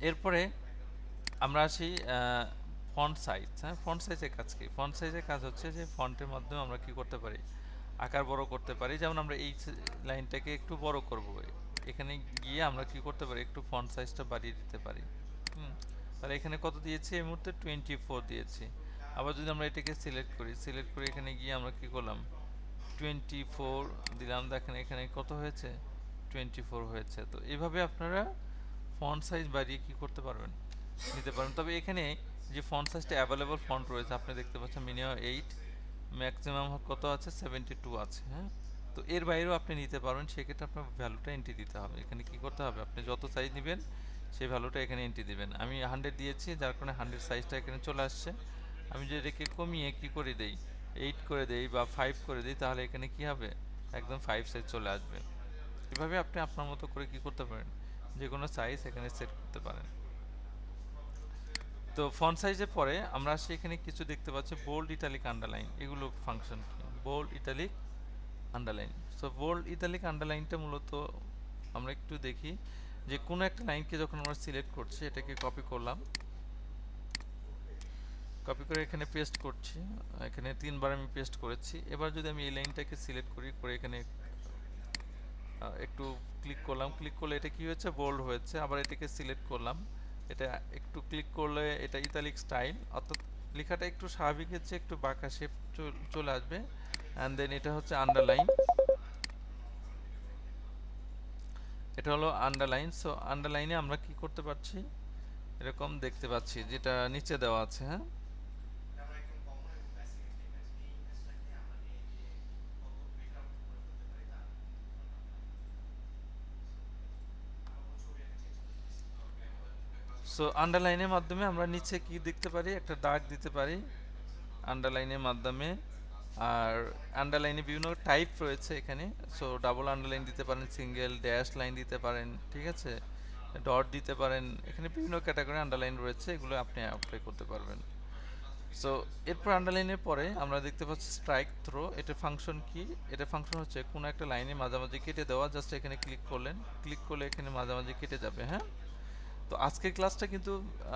এরপরে আমরা আসি ফন্ট সাইজ। হ্যাঁ, ফন্ট সাইজের কাজ কি? ফন্ট সাইজের কাজ হচ্ছে যে ফন্টের মাধ্যমে আমরা কি করতে পারি, আকার বড় করতে পারি। যেমন আমরা এই লাইনটাকে একটু বড় করব, এখানে গিয়ে আমরা কি করতে পারি, একটু ফন্ট সাইজটা বাড়িয়ে দিতে পারি। হুম, তাহলে এখানে কত দিয়েছি, এই মুহূর্তে 24 দিয়েছি। আবার যদি আমরা এটাকে সিলেক্ট করি, সিলেক্ট করে এখানে গিয়ে আমরা কি করলাম, 24 দিলাম, দেখেন এখানে কত হয়েছে, 24 হয়েছে। তো এইভাবে আপনারা ফন্ট সাইজ বাড়িয়ে কি করতে পারবেন, নিতে পারেন। তবে এখানে যে ফন্ট সাইজটা অ্যাভেলেবল ফন্ট রয়েছে আপনি দেখতে পাচ্ছেন, মিনিমাম 8, ম্যাক্সিমাম কত আছে, 72 আছে। হ্যাঁ, তো এর বাইরেও আপনি নিতে পারবেন, সেক্ষেত্রে আপনার ভ্যালুটা এন্ট্রি দিতে হবে। এখানে কি করতে হবে, আপনি যত সাইজ নেবেন সেই ভ্যালুটা এখানে এন্ট্রি দিবেন। আমি 100 দিয়েছি, যার কারণে 100 সাইজটা এখানে চলে আসছে। আমি যদি এটাকে কমিয়ে কি করে দেই, 8 করে দেই বা 5 করে দিই, তাহলে এখানে কি হবে, একদম 5 সাইজ চলে আসবে। এভাবে আপনি আপনার মতো করে কি করতে পারেন, যে কোনো সাইজ এখানে সেট করতে পারেন। তো ফন্ট সাইজের পরে আমরা আসি, এখানে কিছু দেখতে পাচ্ছি বোল্ড, ইটালিক, আন্ডারলাইন। এগুলো ফাংশন কি, bold, italic, underline. So bold, italic, আন্ডারলাইনটা মূলত আমরা একটু দেখি যে কোনো একটা লাইনকে যখন আমরা সিলেক্ট করছি, এটাকে কপি করলাম, কপি করে এখানে পেস্ট করছি। এখানে 3 বার আমি পেস্ট করেছি। এবার যদি আমি এই লাইনটাকে সিলেক্ট করি, করে এখানে একটু ক্লিক করলাম, ক্লিক করলে এটা কি হয়েছে, বোল্ড হয়েছে। আবার এটাকে সিলেক্ট করলাম, এটা একটু ক্লিক করলে এটা ইতালিক স্টাইল, অর্থাৎ লেখাটা একটু স্বাভাবিকের চেয়ে একটু বাঁকা শেপ চলে আসবে। অ্যান্ড দেন এটা হচ্ছে আন্ডারলাইন, এটা হলো আন্ডারলাইন। সো আন্ডারলাইনে আমরা কি করতে পারছি, এরকম দেখতে পাচ্ছি যেটা নিচে দেওয়া আছে। হ্যাঁ, সো আন্ডারলাইনের মাধ্যমে আমরা নিচে কি দেখতে পারি, একটা দাগ দিতে পারি আন্ডারলাইনের মাধ্যমে। আর আন্ডারলাইনে বিভিন্ন টাইপ রয়েছে এখানে। সো ডাবল আন্ডারলাইন দিতে পারেন, সিঙ্গেল ড্যাশ লাইন দিতে পারেন, ঠিক আছে, ডট দিতে পারেন। এখানে বিভিন্ন ক্যাটাগরি আন্ডারলাইন রয়েছে, এগুলো আপনি অ্যাপ্লাই করতে পারবেন। সো এরপর আন্ডারলাইনের পরে আমরা দেখতে পাচ্ছি স্ট্রাইক থ্রো। এটা ফাংশন কি, এটা ফাংশন হচ্ছে কোনো একটা লাইনে মাঝামাঝি কেটে দেওয়া। জাস্ট এখানে ক্লিক করলেন, ক্লিক করলে এখানে মাঝামাঝি কেটে যাবে। হ্যাঁ, তো আজকের ক্লাসটা কিন্তু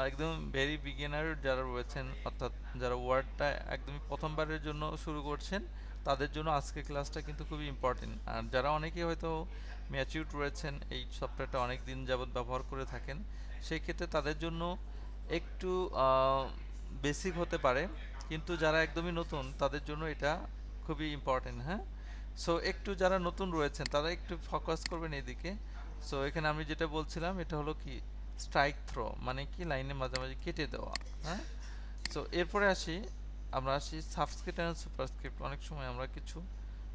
একদম ভেরি বিগিনার যারা রয়েছেন, অর্থাৎ যারা ওয়ার্ডটা একদমই প্রথমবারের জন্য শুরু করছেন, তাদের জন্য আজকের ক্লাসটা কিন্তু খুবই ইম্পর্টেন্ট। আর যারা অনেকেই হয়তো ম্যাচিউরড রয়েছেন, এই সফটওয়্যারটা অনেক দিন যাবত ব্যবহার করে থাকেন, সেই ক্ষেত্রে তাদের জন্য একটু বেসিক হতে পারে, কিন্তু যারা একদমই নতুন তাদের জন্য এটা খুবই ইম্পর্টেন্ট। হ্যাঁ, সো একটু যারা নতুন রয়েছেন তারা একটু ফোকাস করবেন এদিকে। সো এখানে আমি যেটা বলছিলাম, এটা হলো কি স্ট্রাইক থ্রো, মানে কি লাইনের মাঝামাঝি কেটে দেওয়া। হ্যাঁ, সো এরপরে আসি, আমরা আসি সাবস্ক্রিপ্ট অ্যান্ড সুপারস্ক্রিপ্ট। অনেক সময় আমরা কিছু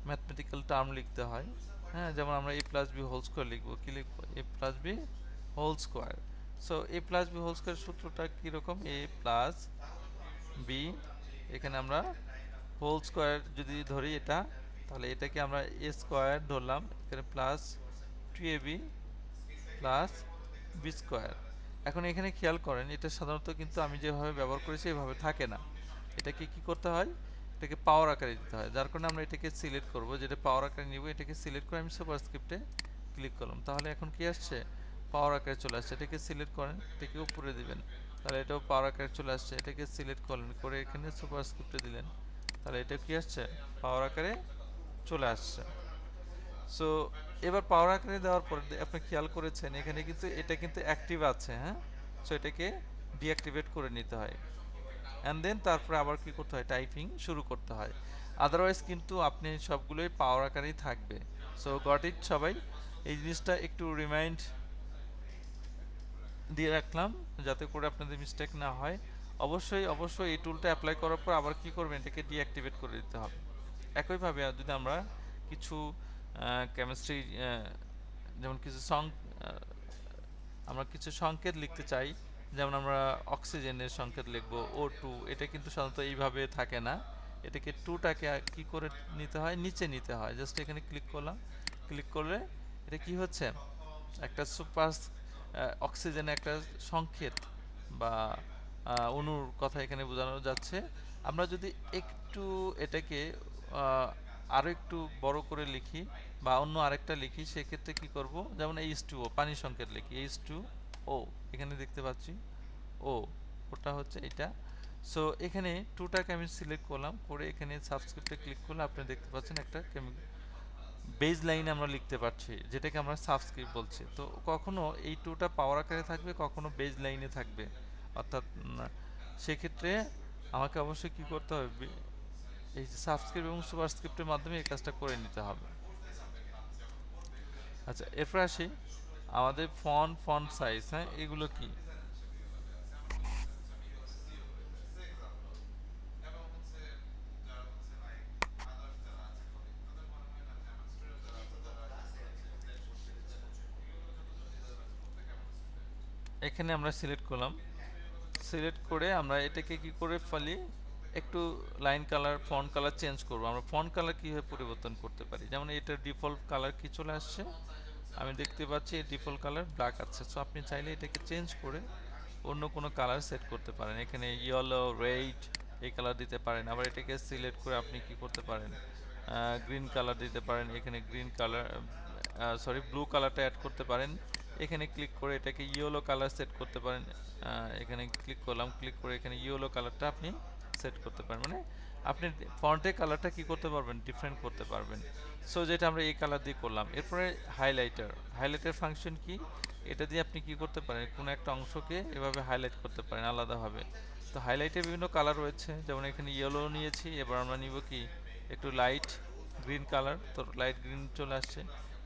ম্যাথমেটিক্যাল টার্ম লিখতে হয়। হ্যাঁ, যেমন আমরা A plus B whole square লিখবো, কি লিখবো, A plus B whole square. So A plus B whole square সূত্রটা কীরকম, এ প্লাস বি, এখানে আমরা হোল স্কোয়ার যদি ধরি এটা, তাহলে এটাকে আমরা এ স্কোয়ার ধরলাম, এখানে plus 2ab plus B square. এখন এখানে খেয়াল করেন, এটা সাধারণত কিন্তু আমি যেভাবে ব্যবহার করেছি এভাবে থাকে না। এটাকে কি করতে হয়, এটাকে পাওয়ার আকারে দিতে হয়। যার কারণে আমরা এটাকে সিলেক্ট করব, যেটা পাওয়ার আকারে নিব, এটাকে সিলেক্ট করে আমি সুপারস্ক্রিপ্টে ক্লিক করলাম। তাহলে এখন কি আসছে, পাওয়ার আকারে চলে আসছে। এটাকে সিলেক্ট করেন, এটাকে উপরে দিবেন, তাহলে এটাও পাওয়ার আকারে চলে আসছে। এটাকে সিলেক্ট করলেন, করে এখানে সুপারস্ক্রিপ্টে দিলেন, তাহলে এটা কি আসছে, পাওয়ার আকারে চলে আসছে। সো এবার পাওয়ার আকারে দেওয়ার পর আপনি খেয়াল করেছেন এখানে কিন্তু এটা কিন্তু অ্যাক্টিভ আছে। হ্যাঁ, সো এটাকে ডিঅ্যাক্টিভেট করে নিতে হয়। অ্যান্ড দেন তারপরে আবার কি করতে হয়, টাইপিং শুরু করতে হয়। আদারওয়াইজ কিন্তু আপনি সবগুলোই পাওয়ার আকারেই থাকবে। সো গট ইট সবাই, এই জিনিসটা একটু রিমাইন্ড দিয়ে রাখলাম যাতে করে আপনাদের মিস্টেক না হয়। অবশ্যই অবশ্যই এই টুলটা অ্যাপ্লাই করার পর আবার কি করবেন, এটাকে ডিঅ্যাক্টিভেট করে দিতে হবে। একইভাবে যদি আমরা কিছু কেমিস্ট্রি, যেমন কিছু আমরা কিছু সংকেত লিখতে চাই, যেমন আমরা অক্সিজেনের সংকেত লিখবো O2, এটা কিন্তু সাধারণত এইভাবে থাকে না। এটাকে টুটাকে কি করে নিতে হয়, নিচে নিতে হয়। জাস্ট এখানে ক্লিক করলাম, ক্লিক করলে এটা কি হচ্ছে, একটা সুপার অক্সিজেনের একটা সংকেত বা অণুর কথা এখানে বোঝানো যাচ্ছে। আমরা যদি একটু এটাকে আরও একটু বড় করে লিখি বা অন্য আরেকটা লিখি, সেক্ষেত্রে কি করব, যেমন H2O পানি সংকেত লিখি, H2O, এখানে দেখতে পাচ্ছি ও, ওটা হচ্ছে এটা। সো এখানে টুটাকে আমি সিলেক্ট করলাম, করে এখানে সাবস্ক্রিপ্টে ক্লিক করলে আপনি দেখতে পাচ্ছেন একটা বেজ লাইন আমরা লিখতে পারছি, যেটাকে আমরা সাবস্ক্রিপ্ট বলছি। তো কখনো এই টুটা পাওয়ার আকারে থাকবে, কখনো বেজ লাইনে থাকবে। অর্থাৎ সেক্ষেত্রে আমাকে অবশ্যই কি করতে হবে, এই যে সাবস্ক্রিপ্ট এবং সুপারস্ক্রিপ্টের মাধ্যমে এই কাজটা করে নিতে হবে। আচ্ছা, এরপর আসি আমাদের ফন্ট সাইজ। হ্যাঁ, এগুলো কি? এখানে আমরা সিলেক্ট করলাম, সিলেক্ট করে আমরা এটাকে কি করে ফেলি, একটু line colour font colour change করব। আমরা ফন্ট কালার কীভাবে পরিবর্তন করতে পারি, যেমন এটার ডিফল্ট কালার কি চলে আসছে, আমি দেখতে পাচ্ছি ডিফল্ট কালার ব্ল্যাক আছে। সো আপনি চাইলে এটাকে চেঞ্জ করে অন্য কোনো কালার সেট করতে পারেন। এখানে ইয়েলো, রেড এই কালার দিতে পারেন। আবার এটাকে সিলেক্ট করে আপনি কি করতে পারেন, গ্রিন কালার দিতে পারেন। এখানে গ্রিন কালার, সরি ব্লু কালারটা অ্যাড করতে পারেন। এখানে ক্লিক করে এটাকে ইয়েলো কালার সেট করতে পারেন। এখানে ক্লিক করলাম, ক্লিক করে এখানে ইয়েলো কালারটা আপনি সেট করতে পারেন। মানে আপনি ফন্টের কালারটা কি করতে পারবেন, ডিফারেন্ট করতে পারবেন। সো যেটা আমরা এই কালার দিয়ে করলাম। এরপরে হাইলাইটার ফাংশন কি, এটা দিয়ে আপনি কি করতে পারেন, কোনো একটা অংশকে এভাবে হাইলাইট করতে পারেন আলাদাভাবে। তো হাইলাইটের বিভিন্ন কালার রয়েছে, যেমন এখানে ইয়েলো নিয়েছি, এবার আমরা নিব কি একটু লাইট গ্রিন কালার। তো লাইট গ্রিন চলে আসছে।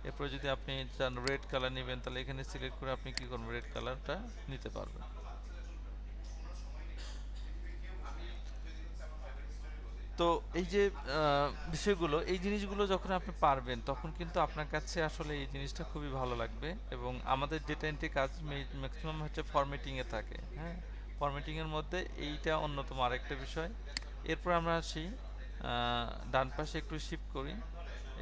এরপরে যদি আপনি চান রেড কালার নেবেন, তাহলে এখানে সিলেক্ট করে আপনি কি করবেন, রেড কালারটা নিতে পারবেন। তো এই যে বিষয়গুলো, এই জিনিসগুলো যখন আপনি পারবেন, তখন কিন্তু আপনার কাছে আসলে এই জিনিসটা খুবই ভালো লাগবে। এবং আমাদের ডেটা এন্ট্রি কাজ ম্যাক্সিমাম হচ্ছে ফরম্যাটিংয়ে থাকে। হ্যাঁ, ফরম্যাটিংয়ের মধ্যে এইটা অন্যতম আরেকটা বিষয়। এরপর আমরা আসি ডান পাশে একটু শিফট করি।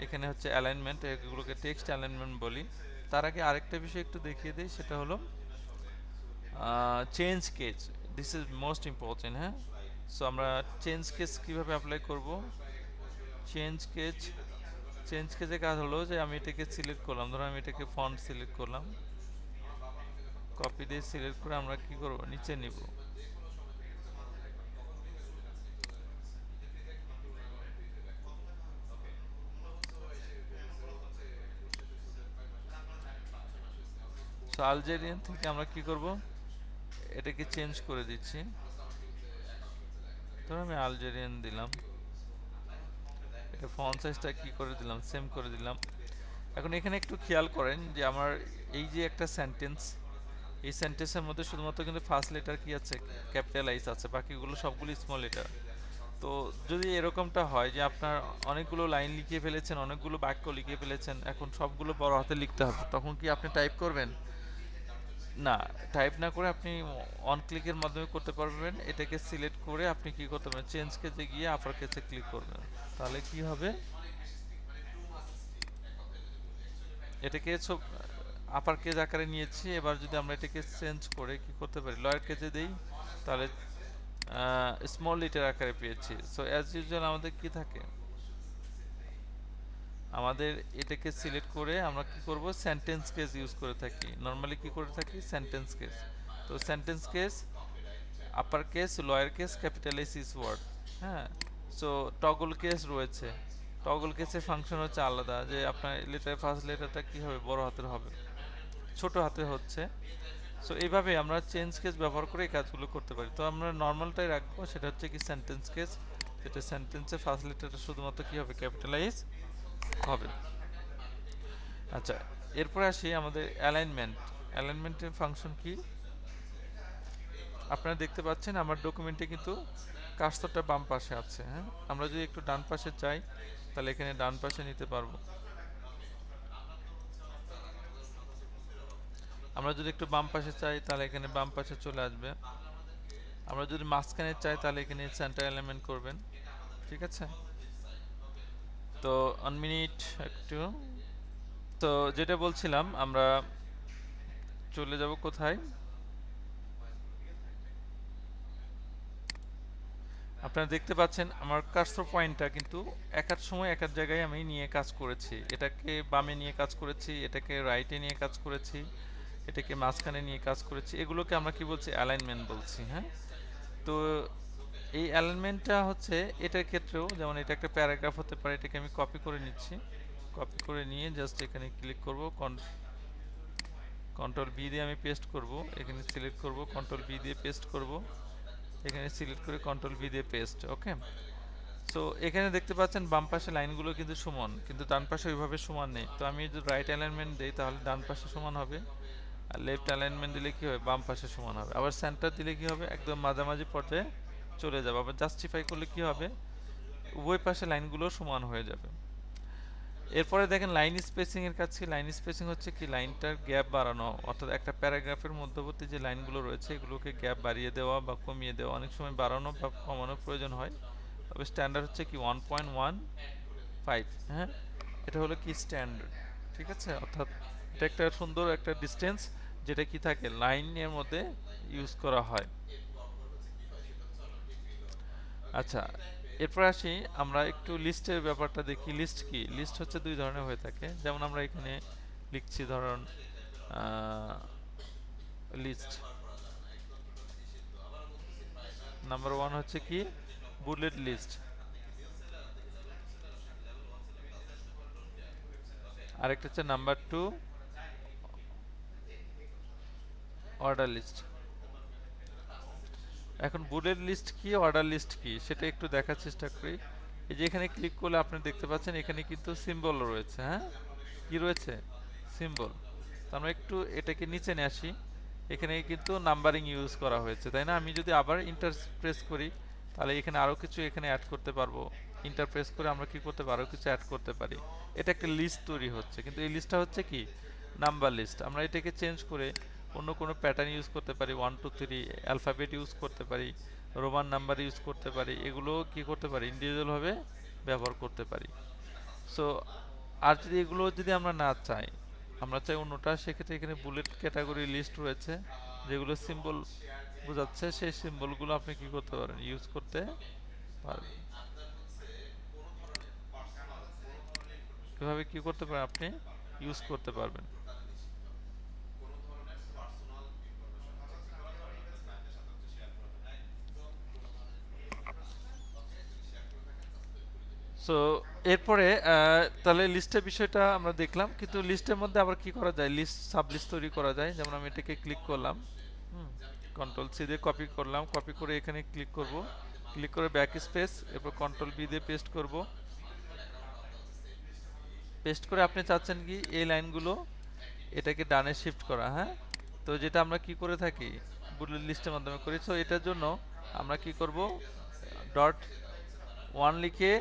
এখানে হচ্ছে অ্যালাইনমেন্ট, এগুলোকে টেক্সট অ্যালাইনমেন্ট বলি। তার আগে আরেকটা বিষয় একটু দেখিয়ে দিই, সেটা হলো change case. This is most important. হ্যাঁ, সো আমরা চেঞ্জ কেস কীভাবে অ্যাপ্লাই করব। চেঞ্জ কেস, চেঞ্জ কেসের কাজ হলো যে আমি এটাকে সিলেক্ট করলাম, ধরো আমি এটাকে ফন্ট সিলেক্ট করলাম, কপি দিয়ে সিলেক্ট করে আমরা কি করব, নিচে নিব। সো আলজেরিয়ান থেকে আমরা কি করব, এটাকে চেঞ্জ করে দিচ্ছি। ধরো আমি আলজেরিয়ান দিলাম, এটা ফন্ট সাইজটা কি করে দিলাম, সেম করে দিলাম। এখন এখানে একটু খেয়াল করেন যে আমার এই যে একটা সেন্টেন্স, এই সেন্টেন্সের মধ্যে শুধুমাত্র কিন্তু ফার্স্ট লেটার কি আছে, ক্যাপিটালাইজ আছে, বাকিগুলো সবগুলো স্মল লেটার। তো যদি এরকমটা হয় যে আপনার অনেকগুলো লাইন লিখে ফেলেছেন, অনেকগুলো বাক্য লিখে ফেলেছেন, এখন সবগুলো বড় হাতে লিখতে হবে, তখন কি আপনি টাইপ করবেন? না, টাইপ না করে আপনি অন ক্লিকের মাধ্যমে করতে পারবেন। এটাকে সিলেক্ট করে আপনি কি করতে পারবেন, চেঞ্জ কেসে গিয়ে আপার কেসে ক্লিক করবেন। তাহলে কি হবে, এটাকে সব আপার কেস আকারে নিয়েছি। এবার যদি আমরা এটাকে চেঞ্জ করে কি করতে পারি, লয়ার কেসে দেই, তাহলে স্মল লিটার আকারে পেয়েছি। সো অ্যাজ ইউজুয়াল আমাদের কি থাকে, আমাদের এটাকে সিলেক্ট করে আমরা কি করব, সেন্টেন্স কেস ইউজ করে থাকি। নর্মালি কি করে থাকি, সেন্টেন্স কেস। তো sentence case, upper case, lower case, capitalize each word. হ্যাঁ, সো টগল কেস রয়েছে। টগল কেসের ফাংশন হচ্ছে আলাদা, যে আপনার লেটার ফার্স্ট লেটারটা কি হবে, বড় হাতের হবে, ছোট হাতে হচ্ছে। সো এইভাবে আমরা চেঞ্জ কেস ব্যবহার করে এই কাজগুলো করতে পারি। তো আমরা নর্মালটাই রাখবো, সেটা হচ্ছে কি সেন্টেন্স কেস, যেটা সেন্টেন্সের ফার্স্ট লেটারটা শুধুমাত্র কি হবে, ক্যাপিটালাইজ হবে। আচ্ছা, এরপরে আসি আমাদের অ্যালাইনমেন্ট। অ্যালাইনমেন্টের ফাংশন কি, আপনারা দেখতে পাচ্ছেন আমার ডকুমেন্টে কিন্তু কার্সরটা বাম পাশে আছে। হ্যাঁ, আমরা যদি একটু ডান পাশে চাই, তাহলে এখানে ডান পাশে নিতে পারবো। আমরা যদি একটু বাম পাশে চাই, তাহলে এখানে বাম পাশে চলে আসবে। আমরা যদি মাঝখানে চাই, তাহলে এখানে সেন্টার এলিমেন্ট করবেন। ঠিক আছে, তো 1 মিনিট একটু। তো যেটা বলছিলাম, আমরা চলে যাব কোথায়, আপনারা দেখতে পাচ্ছেন আমার কার্সর পয়েন্টটা কিন্তু এক এক সময় এক এক জায়গায় আমি নিয়ে কাজ করেছি। এটাকে বামে নিয়ে কাজ করেছি, এটাকে রাইটে নিয়ে কাজ করেছি, এটাকে মাঝখানে নিয়ে কাজ করেছি। এগুলোকে আমরা কি বলছি, অ্যালাইনমেন্ট বলছি। হ্যাঁ, তো এই অ্যালাইনমেন্টটা হচ্ছে এটার ক্ষেত্রেও, যেমন এটা একটা প্যারাগ্রাফ হতে পারে, এটাকে আমি কপি করে নিচ্ছি। কপি করে নিয়ে জাস্ট এখানে ক্লিক করব, কন্ট্রোল বি দিয়ে আমি পেস্ট করব, এখানে সিলেক্ট করব, কন্ট্রোল বি দিয়ে পেস্ট করব, এখানে সিলেক্ট করে কন্ট্রোল বি দিয়ে পেস্ট। ওকে, সো এখানে দেখতে পাচ্ছেন বাম পাশে লাইনগুলো কিন্তু সমান, কিন্তু ডান পাশে ওইভাবে সমান নেই। তো আমি যদি রাইট অ্যালাইনমেন্ট দিই তাহলে ডান পাশে সমান হবে, আর লেফট অ্যালাইনমেন্ট দিলে কি হবে, বাম পাশে সমান হবে। আবার সেন্টার দিলে কি হবে, একদম মাঝামাঝি পর্যায়ে চলে যাবে। আবার জাস্টিফাই করলে কি হবে, উভয় পাশে লাইনগুলো সমান হয়ে যাবে। এরপরে দেখেন লাইন স্পেসিং এর কাছে। লাইন স্পেসিং হচ্ছে কি, লাইনটার গ্যাপ বাড়ানো, অর্থাৎ একটা প্যারাগ্রাফের মধ্যবর্তী যে লাইনগুলো রয়েছে এগুলোকে গ্যাপ বাড়িয়ে দেওয়া বা কমিয়ে দেওয়া, অনেক সময় বাড়ানো বা কমানোর প্রয়োজন হয়। তবে স্ট্যান্ডার্ড হচ্ছে কি 1.15, হ্যাঁ, এটা হলো কি স্ট্যান্ডার্ড। ঠিক আছে, অর্থাৎ এটা একটা সুন্দর একটা ডিসটেন্স যেটা কি থাকে লাইনের মধ্যে ইউজ করা হয়। আচ্ছা, এরপর আসি আমরা একটু লিস্টের ব্যাপারটা দেখি। লিস্ট কি, লিস্ট হচ্ছে দুই ধরনের হয়ে থাকে। যেমন আমরা এখানে লিখছি, ধরুন লিস্ট নাম্বার ওয়ান হচ্ছে কি বুলেট লিস্ট, আরেকটা হচ্ছে নাম্বার টু অর্ডার লিস্ট। এখন বুলেট লিস্ট কি, অর্ডার লিস্ট কি, সেটা একটু দেখার চেষ্টা করি। এই যে এখানে ক্লিক করলে আপনি দেখতে পাচ্ছেন এখানে কিন্তু সিম্বল রয়েছে। হ্যাঁ, কি রয়েছে, সিম্বল। তো আমরা একটু এটাকে নিচে নিয়ে আসি। এখানে কিন্তু নাম্বারিং ইউজ করা হয়েছে, তাই না? আমি যদি আবার ইন্টার প্রেস করি তাহলে এখানে আরো কিছু এখানে অ্যাড করতে পারবো। ইন্টার প্রেস করে আমরা কি করতে পারবো, কিছু অ্যাড করতে পারি। এটা একটা লিস্ট তৈরি হচ্ছে, কিন্তু এই লিস্টটা হচ্ছে কি নাম্বার লিস্ট। আমরা এটাকে চেঞ্জ করে অন্য কোনো প্যাটার্ন ইউজ করতে পারি, 1 2 3 অ্যালফাবেট ইউজ করতে পারি, রোমান নাম্বার ইউজ করতে পারি। এগুলো কি করতে পারি, ইন্ডিভিজুয়াল ভাবে ব্যবহার করতে পারি। সো আর যদি এগুলো যদি আমরা না চাই, আমরা চাই অন্যটা, সেক্ষেত্রে এখানে বুলেট ক্যাটাগরি লিস্ট রয়েছে যেগুলো সিম্বল বোঝাচ্ছে, সেই সিম্বলগুলো আপনি কি করতে পারেন, ইউজ করতে পারবেন। এভাবে কি করতে পারেন, আপনি ইউজ করতে পারবেন। সো এরপরে তাহলে লিস্টের বিষয়টা আমরা দেখলাম, কিন্তু লিস্টের মধ্যে আবার কি করা যায়, লিস্ট সাব লিস্ট তৈরি করা যায়। যেমন আমি এটাকে ক্লিক করলাম, হুম, কন্ট্রোল সি দিয়ে কপি করলাম, কপি করে এখানে ক্লিক করব, ক্লিক করে ব্যাক স্পেস, এরপর কন্ট্রোল বি দিয়ে পেস্ট করব। পেস্ট করে আপনি চাচ্ছেন কি এই লাইনগুলো এটাকে ডানে শিফট করা, হ্যাঁ। তো যেটা আমরা কি করে থাকি বুলেট লিস্টের মাধ্যমে করি। সো এটার জন্য আমরা কি করব, ডট ওয়ান লিখে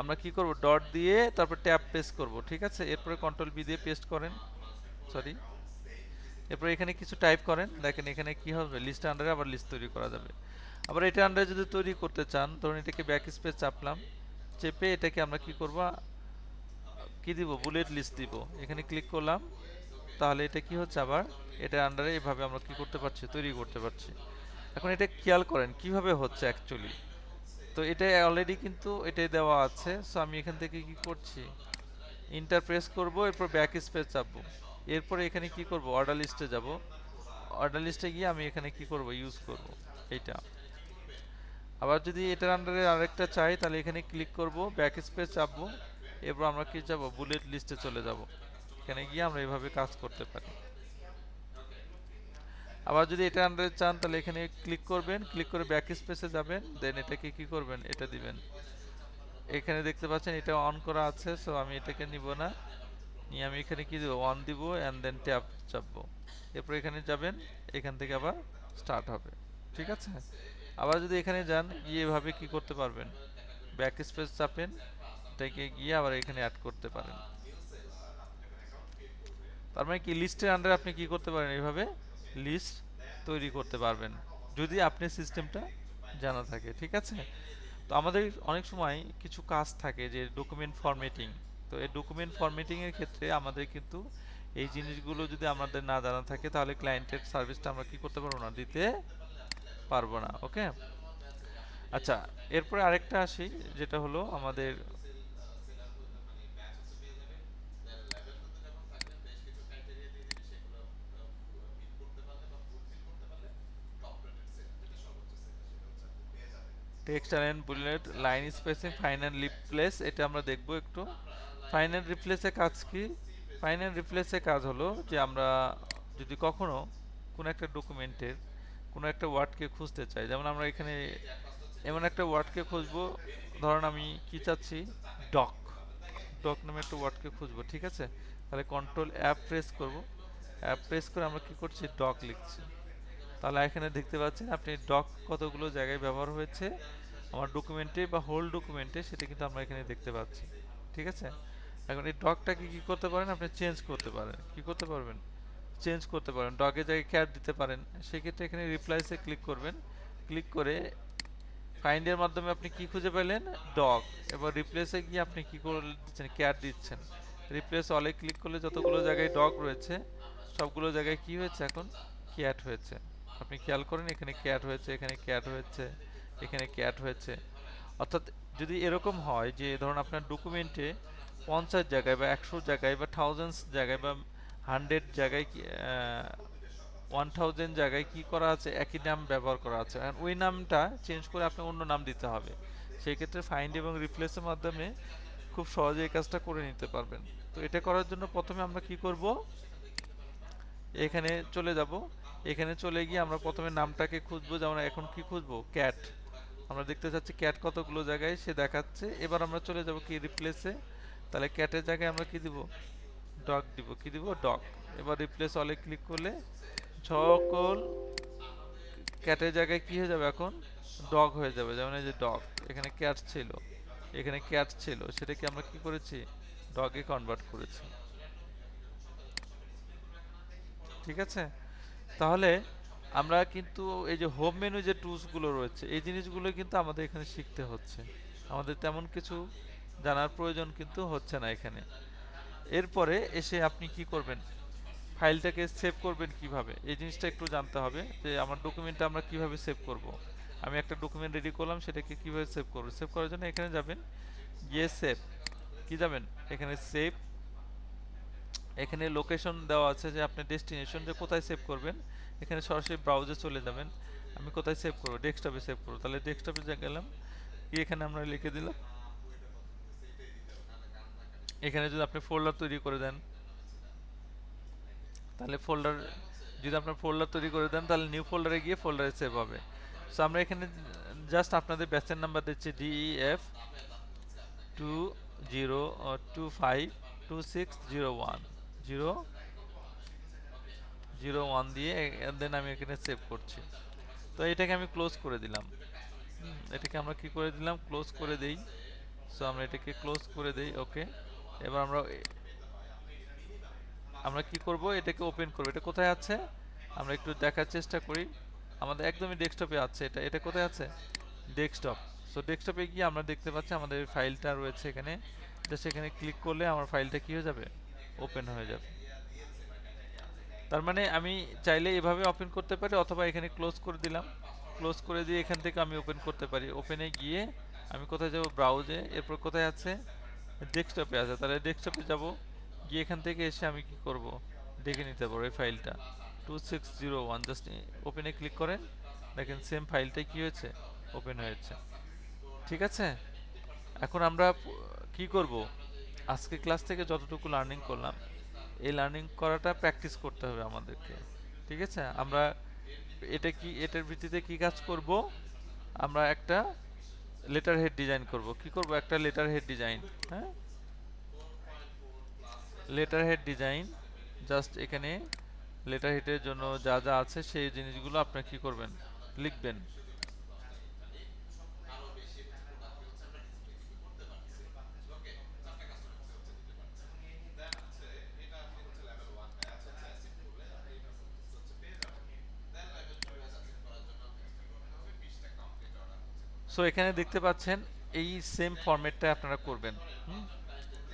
আমরা কি করব, ডট দিয়ে তারপর ট্যাব পেস্ট করব। ঠিক আছে, এরপরে কন্ট্রোল বি দিয়ে পেস্ট করেন, সরি, এরপরে এখানে কিছু টাইপ করেন, দেখেন এখানে কি হবে, লিস্ট আন্ডারে আবার লিস্ট তৈরি করা যাবে। আবার এটা আন্ডারে যদি তৈরি করতে চান, ধরুন এটাকে ব্যাক স্পেস চাপলাম, চেপে এটাকে আমরা কি করব, কি দিব, বুলেট লিস্ট দিব। এখানে ক্লিক করলাম, তাহলে এটা কি হচ্ছে, আবার এটা আন্ডারে এভাবে আমরা কি করতে পারছি, তৈরি করতে পারছি। এখন এটা খেয়াল করেন কিভাবে হচ্ছে অ্যাকচুয়ালি। তো এটা অলরেডি কিন্তু এটাই দেওয়া আছে। সো আমি এখান থেকে কি করছি, ইন্টার প্রেস করব, এরপর ব্যাক স্পেস চাপবো, এরপর এখানে কি করব, অর্ডার লিস্টে যাব। অর্ডার লিস্টে গিয়ে আমি এখানে কি করব, ইউজ করব এইটা। আবার যদি এটার আন্ডারে আরেকটা চাই তাহলে এখানে ক্লিক করব, ব্যাক স্পেস চাপবো, এরপর আমরা কি যাব, বুলেট লিস্টে চলে যাব। এখানে গিয়ে আমরা এইভাবে কাজ করতে পারি। আবার যদি এটা আন্ডারে চান তাহলে এখানে ক্লিক করবেন, ক্লিক করে ব্যাক স্পেসে যাবেন, দেন এটাকে কি করবেন, এটা দিবেন। এখানে দেখতে পাচ্ছেন এটা অন করা আছে, সো আমি এটাকে নিব না, নিয়ে আমি এখানে কি দিব, অন দিব, এন্ড দেন ট্যাব চাপবো। এরপর এখানে যাবেন, এখান থেকে আবার স্টার্ট হবে। ঠিক আছে, আবার যদি এখানে যান গিয়ে এভাবে কি করতে পারবেন, ব্যাক স্পেস চাপেন, এটাকে গিয়ে আবার এখানে অ্যাড করতে পারেন। তার মানে কি লিস্টের আন্ডারে আপনি কি করতে পারেন, এইভাবে লিস্ট তৈরি করতে পারবেন যদি আপনি সিস্টেমটা জানা থাকে। ঠিক আছে, তো আমাদের অনেক সময় কিছু কাজ থাকে যে ডকুমেন্ট ফরম্যাটিং। তো এই ডকুমেন্ট ফরম্যাটিং এর ক্ষেত্রে আমাদের কিন্তু এই জিনিসগুলো যদি আমাদের না জানা থাকে তাহলে ক্লায়েন্টের সার্ভিসটা আমরা কি করতে পারবো না, দিতে পারবো না। ওকে, আচ্ছা, এরপরে আরেকটা আসি, যেটা হলো আমাদের text align bullet line spacing find and replace, এটা আমরা দেখব একটু। ফাইন্ড এন্ড রিপ্লেসের কাজ কি? ফাইন্ড এন্ড রিপ্লেসের কাজ হলো যে আমরা যদি কখনো কোনো একটা ডকুমেন্টের কোনো একটা ওয়ার্ডকে খুঁজতে চাই, যেমন আমরা এখানে এমন একটা ওয়ার্ডকে খুঁজবো, ধরুন আমি কি চাচ্ছি, ডক। ডক নামে একটা ওয়ার্ডকে খুঁজবো, ঠিক আছে? তাহলে কন্ট্রোল অ্যাপ প্রেস করব, অ্যাপ প্রেস করে আমরা কি করছি, ডক লিখছি। তাহলে এখানে দেখতে পাচ্ছেন আপনি ডক কতগুলো জায়গায় ব্যবহার হয়েছে আমার ডকুমেন্টে বা হোল ডকুমেন্টে, সেটা কিন্তু আমরা এখানে দেখতে পাচ্ছি, ঠিক আছে? এখন এই ডকটাকে কি করতে পারেন, আপনি চেঞ্জ করতে পারেন। কি করতে পারবেন? চেঞ্জ করতে পারেন, ডগের জায়গায় ক্যাট দিতে পারেন। সেক্ষেত্রে এখানে রিপ্লাইসে ক্লিক করবেন, ক্লিক করে ফাইন্ডের মাধ্যমে আপনি কি খুঁজে পেলেন, ডগ। এবার রিপ্লেসে গিয়ে আপনি কি করে দিচ্ছেন, ক্যাট দিচ্ছেন। রিপ্লেস অলে ক্লিক করলে যতগুলো জায়গায় ডগ রয়েছে সবগুলো জায়গায় কি হয়েছে, এখন ক্যাট হয়েছে। আপনি খেয়াল করেন এখানে ক্যাট হয়েছে, এখানে ক্যাট হয়েছে, এখানে ক্যাট হয়েছে। অর্থাৎ যদি এরকম হয় যে ধরুন আপনার ডকুমেন্টে 50 জায়গায় বা 100 জায়গায় বা থাউজেন্ডস জায়গায় বা 100 জায়গায় 1000 জায়গায় কি করা আছে, একই নাম ব্যবহার করা আছে, আর ওই নামটা চেঞ্জ করে আপনি অন্য নাম দিতে হবে। সেই ক্ষেত্রে ফাইন্ড এবং রিপ্লেসের মাধ্যমে খুব সহজে এই কাজটা করে নিতে পারবেন। তো এটা করার জন্য প্রথমে আমরা কি করব, এখানে চলে যাব। এখানে চলে গিয়ে আমরা প্রথমে নামটাকে খুঁজবো, যেমন এখন কি খুঁজবো, ক্যাট। আমরা দেখতে চাচ্ছি ক্যাট কতগুলো জায়গায় সে দেখাচ্ছে। এবার আমরা চলে যাব কি, রিপ্লেসে। তাহলে ক্যাটের জায়গায় আমরা কি দিব, ডগ দিব। কি দিব, ডগ। এবার রিপ্লেস অলে ক্লিক করলে সকল ক্যাটের জায়গায় কি হয়ে যাবে, এখন ডগ হয়ে যাবে। যেমন এই যে ডগ, এখানে ক্যাট ছিল, এখানে ক্যাট ছিল, সেটাকে আমরা কি করেছি, ডগে কনভার্ট করেছি, ঠিক আছে? তাহলে আমরা কিন্তু এই যে হোম মেনু যে টুলসগুলো রয়েছে এই জিনিসগুলো কিন্তু আমাদের এখানে শিখতে হচ্ছে, আমাদের তেমন কিছু জানার প্রয়োজন কিন্তু হচ্ছে না এখানে। এরপরে এসে আপনি কি করবেন, ফাইলটাকে সেভ করবেন কিভাবে, এই জিনিসটা একটু জানতে হবে যে আমার ডকুমেন্টটা আমরা কিভাবে সেভ করব। আমি একটা ডকুমেন্ট রেডি করলাম, সেটাকে কিভাবে সেভ করব। সেভ করার জন্য এখানে যাবেন, গিয়ে সেভ, কি যাবেন, এখানে সেভ। এখানে লোকেশন দেওয়া আছে যে আপনি ডেস্টিনেশন যে কোথায় সেভ করবেন, এখানে সরাসরি ব্রাউজে চলে যাবেন। আমি কোথায় সেভ করব, ডেস্কটপে সেভ করব। তাহলে ডেস্কটপে গেলাম, কি এখানে আমরা লিখে দিলাম। এখানে যদি আপনি ফোল্ডার তৈরি করে দেন, তাহলে ফোল্ডার, যদি আপনার ফোল্ডার তৈরি করে দেন তাহলে নিউ ফোল্ডারে গিয়ে ফোল্ডারে সেভ হবে। সো আমরা এখানে জাস্ট আপনাদের ব্যাচের নাম্বার দিচ্ছি DEF 20252601 001 দিয়ে দেন আমি এখানে সেভ করছি। তো এটাকে আমি ক্লোজ করে দিলাম। এটাকে আমরা কি করে দিলাম, ক্লোজ করে দেই। সো আমরা এটাকে ক্লোজ করে দেই, ওকে। এবার আমরা আমরা কি করব, এটাকে ওপেন করব। এটা কোথায় আছে আমরা একটু দেখার চেষ্টা করি। আমাদের একদমই ডেস্কটপে আছে, এটা এটা কোথায় আছে, ডেস্কটপ। সো ডেস্কটপে গিয়ে আমরা দেখতে পাচ্ছি আমাদের ফাইলটা রয়েছে এখানে। জাস্ট এখানে ক্লিক করলে আমার ফাইলটা কি হয়ে যাবে, ওপেন হয়ে যাবে। তার মানে আমি চাইলে এভাবে ওপেন করতে পারি, অথবা এখানে ক্লোজ করে দিলাম। ক্লোজ করে দিয়ে এখান থেকে আমি ওপেন করতে পারি। ওপেনে গিয়ে আমি কোথায় যাব, ব্রাউজে। এরপর কোথায় আছে, ডেস্কটপে আছে। তাহলে ডেস্কটপে যাব, গিয়ে এখান থেকে এসে আমি কি করব, দেখে নিতে পারবো এই ফাইলটা 2601। জাস্ট ওপেনে ক্লিক করেন, দেখেন সেম ফাইলটাই কি হয়েছে, ওপেন হয়েছে, ঠিক আছে? এখন আমরা কি করব, আজকে ক্লাস থেকে যতটুকু লার্নিং করলাম এই লার্নিং করাটা প্র্যাকটিস করতে হবে আমাদেরকে, ঠিক আছে? আমরা এটা কি, এটার ভিত্তিতে কি কাজ করব, আমরা একটা লেটার হেড ডিজাইন করব। কি করব, একটা লেটার হেড ডিজাইন। হ্যাঁ, লেটার হেড ডিজাইন। জাস্ট এখানে লেটার হেডের জন্য যা যা আছে সেই জিনিসগুলো আপনি কি করবেন, লিখবেন। সো এখানে দেখতে পাচ্ছেন এই সেম ফরম্যাটটা আপনারা করবেন। হুম?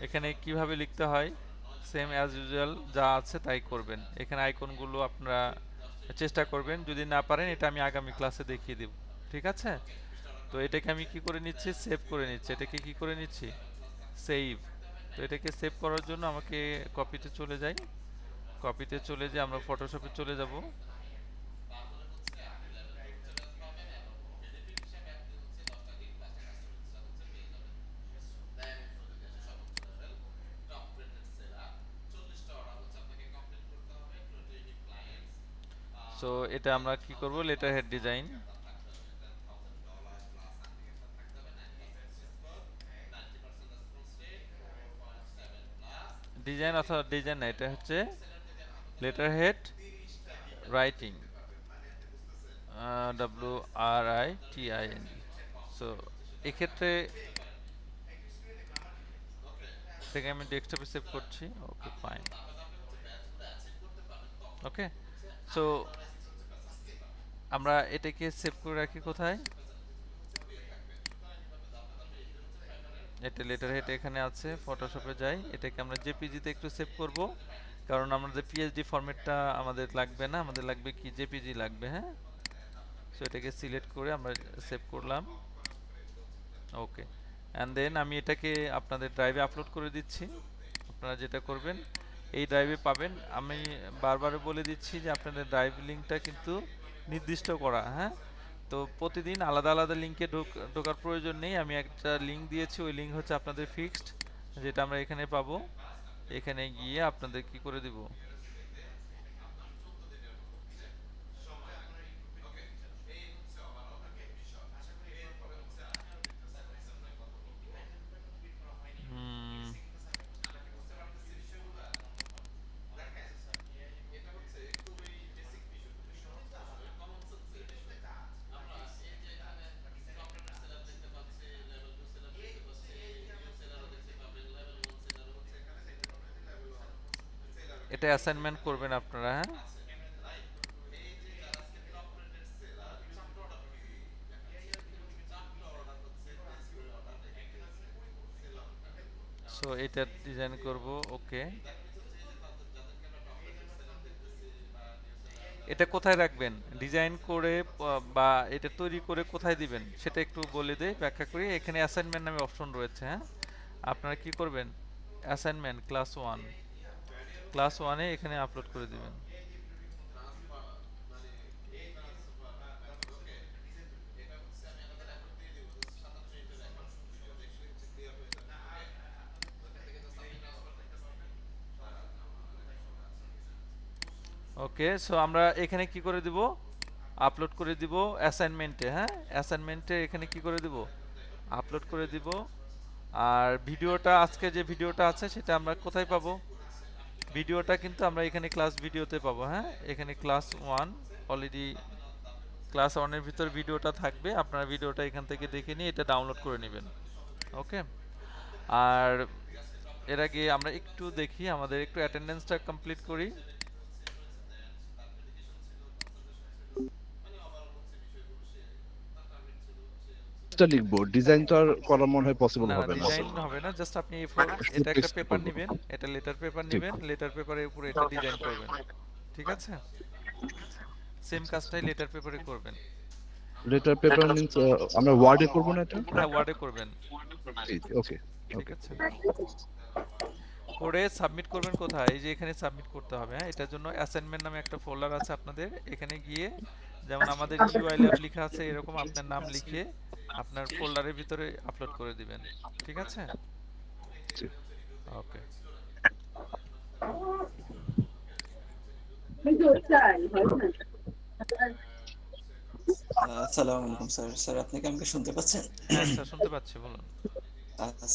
এখানে কিভাবে লিখতে হয়, সেম অ্যাজ ইউজুয়াল যা আছে তাই করবেন। এখানে আইকনগুলো আপনারা চেষ্টা করবেন, যদি না পারেন এটা আমি আগামী ক্লাসে দেখিয়ে দেব, ঠিক আছে? তো এটাকে আমি কি করে নিচ্ছি, সেভ করে নিচ্ছি। এটাকে কি করে নিচ্ছি, সেভ। তো এটাকে সেভ করার জন্য আমাকে কপিতে চলে যাই। কপিতে চলে যেয়ে আমরা ফটোশপে চলে যাব। সো এটা আমরা কি করব, লেটার হেড ডিজাইন, ডিজাইন অথবা ডিজাইন না, এটা হচ্ছে letter head writing, WRITING। So এক্ষেত্রে এটাকে আমি ডেস্কটপে সেভ করছি। Okay fine. ওকে, সো আমরা এটাকে সেভ করে রাখি কোথায়, এটা লেটার হেড এখানে আছে, ফটোশপে যাই, এটাকে আমরা জেপিজিতে একটু সেভ করব, কারণ আমাদের পিএইচডি ফরম্যাটটা আমাদের লাগবে না, আমাদের লাগবে কি জেপিজি লাগবে। হ্যাঁ, সো এটাকে সিলেক্ট করে আমরা সেভ করলাম। ওকে, অ্যান্ড দেন আমি এটাকে আপনাদের ড্রাইভে আপলোড করে দিচ্ছি। আপনারা যেটা করবেন এই ড্রাইভে পাবেন। আমি বারবার বলে দিচ্ছি যে আপনাদের ড্রাইভ লিঙ্কটা কিন্তু নির্দিষ্ট করা। হ্যাঁ, তো প্রতিদিন আলাদা আলাদা লিঙ্কে ঢোকার প্রয়োজন নেই। আমি একটা লিঙ্ক দিয়েছি, ওই লিঙ্ক হচ্ছে আপনাদের ফিক্সড, যেটা আমরা এখানে পাবো। এখানে গিয়ে আপনাদের কি করে দিব, হুম, এটা অ্যাসাইনমেন্ট করবেন আপনারা। হ্যাঁ, সো এটা ডিজাইন করব। ওকে, এটা কোথায় রাখবেন, ডিজাইন করে বা এটা তৈরি করে কোথায় দিবেন সেটা একটু বলে দেই, ব্যাখ্যা করি। এখানে অ্যাসাইনমেন্ট নামে অপশন রয়েছে। হ্যাঁ, আপনারা কি করবেন, অ্যাসাইনমেন্ট ক্লাস ওয়ানে এখানে আপলোড করে দিবেন। ওকে, সো আমরা এখানে কি করে দিব, আপলোড করে দিব অ্যাসাইনমেন্টে। হ্যাঁ, অ্যাসাইনমেন্টে এখানে কি করে দিব, আপলোড করে দিব। আর ভিডিওটা, আজকে যে ভিডিওটা আছে সেটা আমরা কোথায় পাবো, ভিডিওটা কিন্তু আমরা এখানে ক্লাস ভিডিওতে পাবো। হ্যাঁ, এখানে ক্লাস 1 অলরেডি, ক্লাস 1 এর ভিতর ভিডিওটা থাকবে, আপনারা ভিডিওটা এখান থেকে দেখে নিয়ে এটা ডাউনলোড করে নেবেন। ওকে, আর এর আগে আমরা একটু দেখি, আমাদের একটু অ্যাটেন্ডেন্সটা কমপ্লিট করি। টা লিখবো, ডিজাইন তো আর করা মনে হয় পসিবল না না, হবে না। ডিজাইন হবে না, জাস্ট আপনি এটা একটা টেক্সট পেপার করবো। নেবেন, এটা লেটার পেপার ঠিক। নেবেন, লেটার পেপারের উপরে এটা ডিজাইন করবেন। ঠিক আছে, সেম আচ্ছা আচ্ছা। কাজটাই লেটার পেপারে করবেন। লেটার পেপার মিন্স আমরা ওয়ার্ডে করবো না এটা? হ্যাঁ, ওয়ার্ডে করবেন। জি জি, ওকে ঠিক ওকে। আছে, করে সাবমিট করবেন কোথায়, এই যে এখানে সাবমিট করতে হবে। হ্যাঁ, এটার জন্য অ্যাসাইনমেন্ট নামে একটা ফোল্ডার আছে আপনাদের, এখানে গিয়ে যেমন আমাদের ইউআই ল্যাব লেখা আছে এরকম আপনার নাম লিখে আপনার ফোল্ডারের ভিতরে আপলোড করে দিবেন। ঠিক আছে, জি। ওকে। আসসালামু আলাইকুম স্যার। স্যার আপনি কি আমাকে শুনতে পাচ্ছেন? হ্যাঁ স্যার, শুনতে পাচ্ছি, বলুন।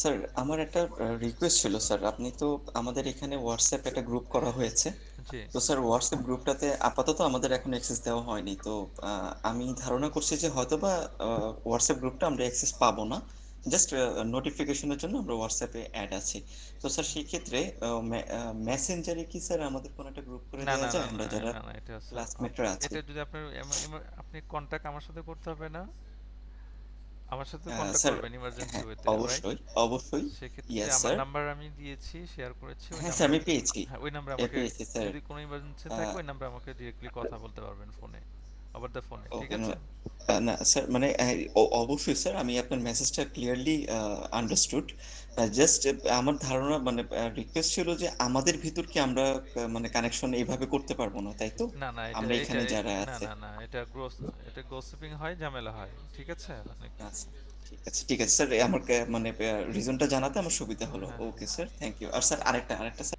স্যার আমার একটা রিকোয়েস্ট ছিল স্যার। আপনি তো আমাদের এখানে হোয়াটসঅ্যাপ একটা গ্রুপ করা হয়েছে। জি, তো স্যার হোয়াটসঅ্যাপ গ্রুপটাতে আপাতত আমাদের এখন অ্যাক্সেস দেওয়া হয়নি। তো আমি ধারণা করছি যে হয়তোবা হোয়াটসঅ্যাপ গ্রুপটা আমরা অ্যাক্সেস পাবো না। জাস্ট নোটিফিকেশনের জন্য আমরা হোয়াটসঅ্যাপে অ্যাড আছি। তো স্যার সেই ক্ষেত্রে মেসেঞ্জারে কি স্যার আমাদের কোনো একটা গ্রুপ করে না দেওয়া না না যায় না আমরা যারা না না, এটা স্যার ক্লাসমেটরা আছি? এটা যদি আপনার আপনি কন্টাক্ট আমার সাথে করতে হবে না, আমার সাথে কন্টাক্ট স্যার করবেন ইমার্জেন্সি হ্যাঁ, ওয়েতে, রাইট? অবশ্যই অবশ্যই। সেক্ষেত্রে ইয়েস আমার স্যার। নাম্বার আমি দিয়েছি, শেয়ার করেছি, ওই হ্যাঁ স্যার, নাম্বারে, আমি পেয়েছি। হ্যাঁ ওই নাম্বারে আমাকে পেয়েছি স্যার। যদি কোনো ইমার্জেন্সি থাকে আহ, ওই নাম্বারে আমাকে ডিরেক্টলি কথা বলতে পারবেন ফোনে, ওভার দ্য ফোনে। ঠিক ওকে না, আছে, না স্যার মানে অবশ্যই স্যার, আমি আপনার মেসেজটা ক্লিয়ারলি আন্ডারস্টুড। জাস্ট আমার ধারণা মানে রিকোয়েস্ট ছিল যে আমাদের ভিতর কি আমরা মানে কানেকশন এইভাবে করতে পারবো না, তাই তো? না না, এটা আমরা এটা এখানে যারা না আছে। না না, এটা গোসিপিং হয়, ঝামেলা হয়। ঠিক আছে, অনেক। আচ্ছা, ঠিক আছে ঠিক আছে স্যার। আমার মানে রিজনটা জানাতে আমার সুবিধা হলো। হ্যাঁ হ্যাঁ। Okay sir, thank you. আর স্যার আরেকটা স্যার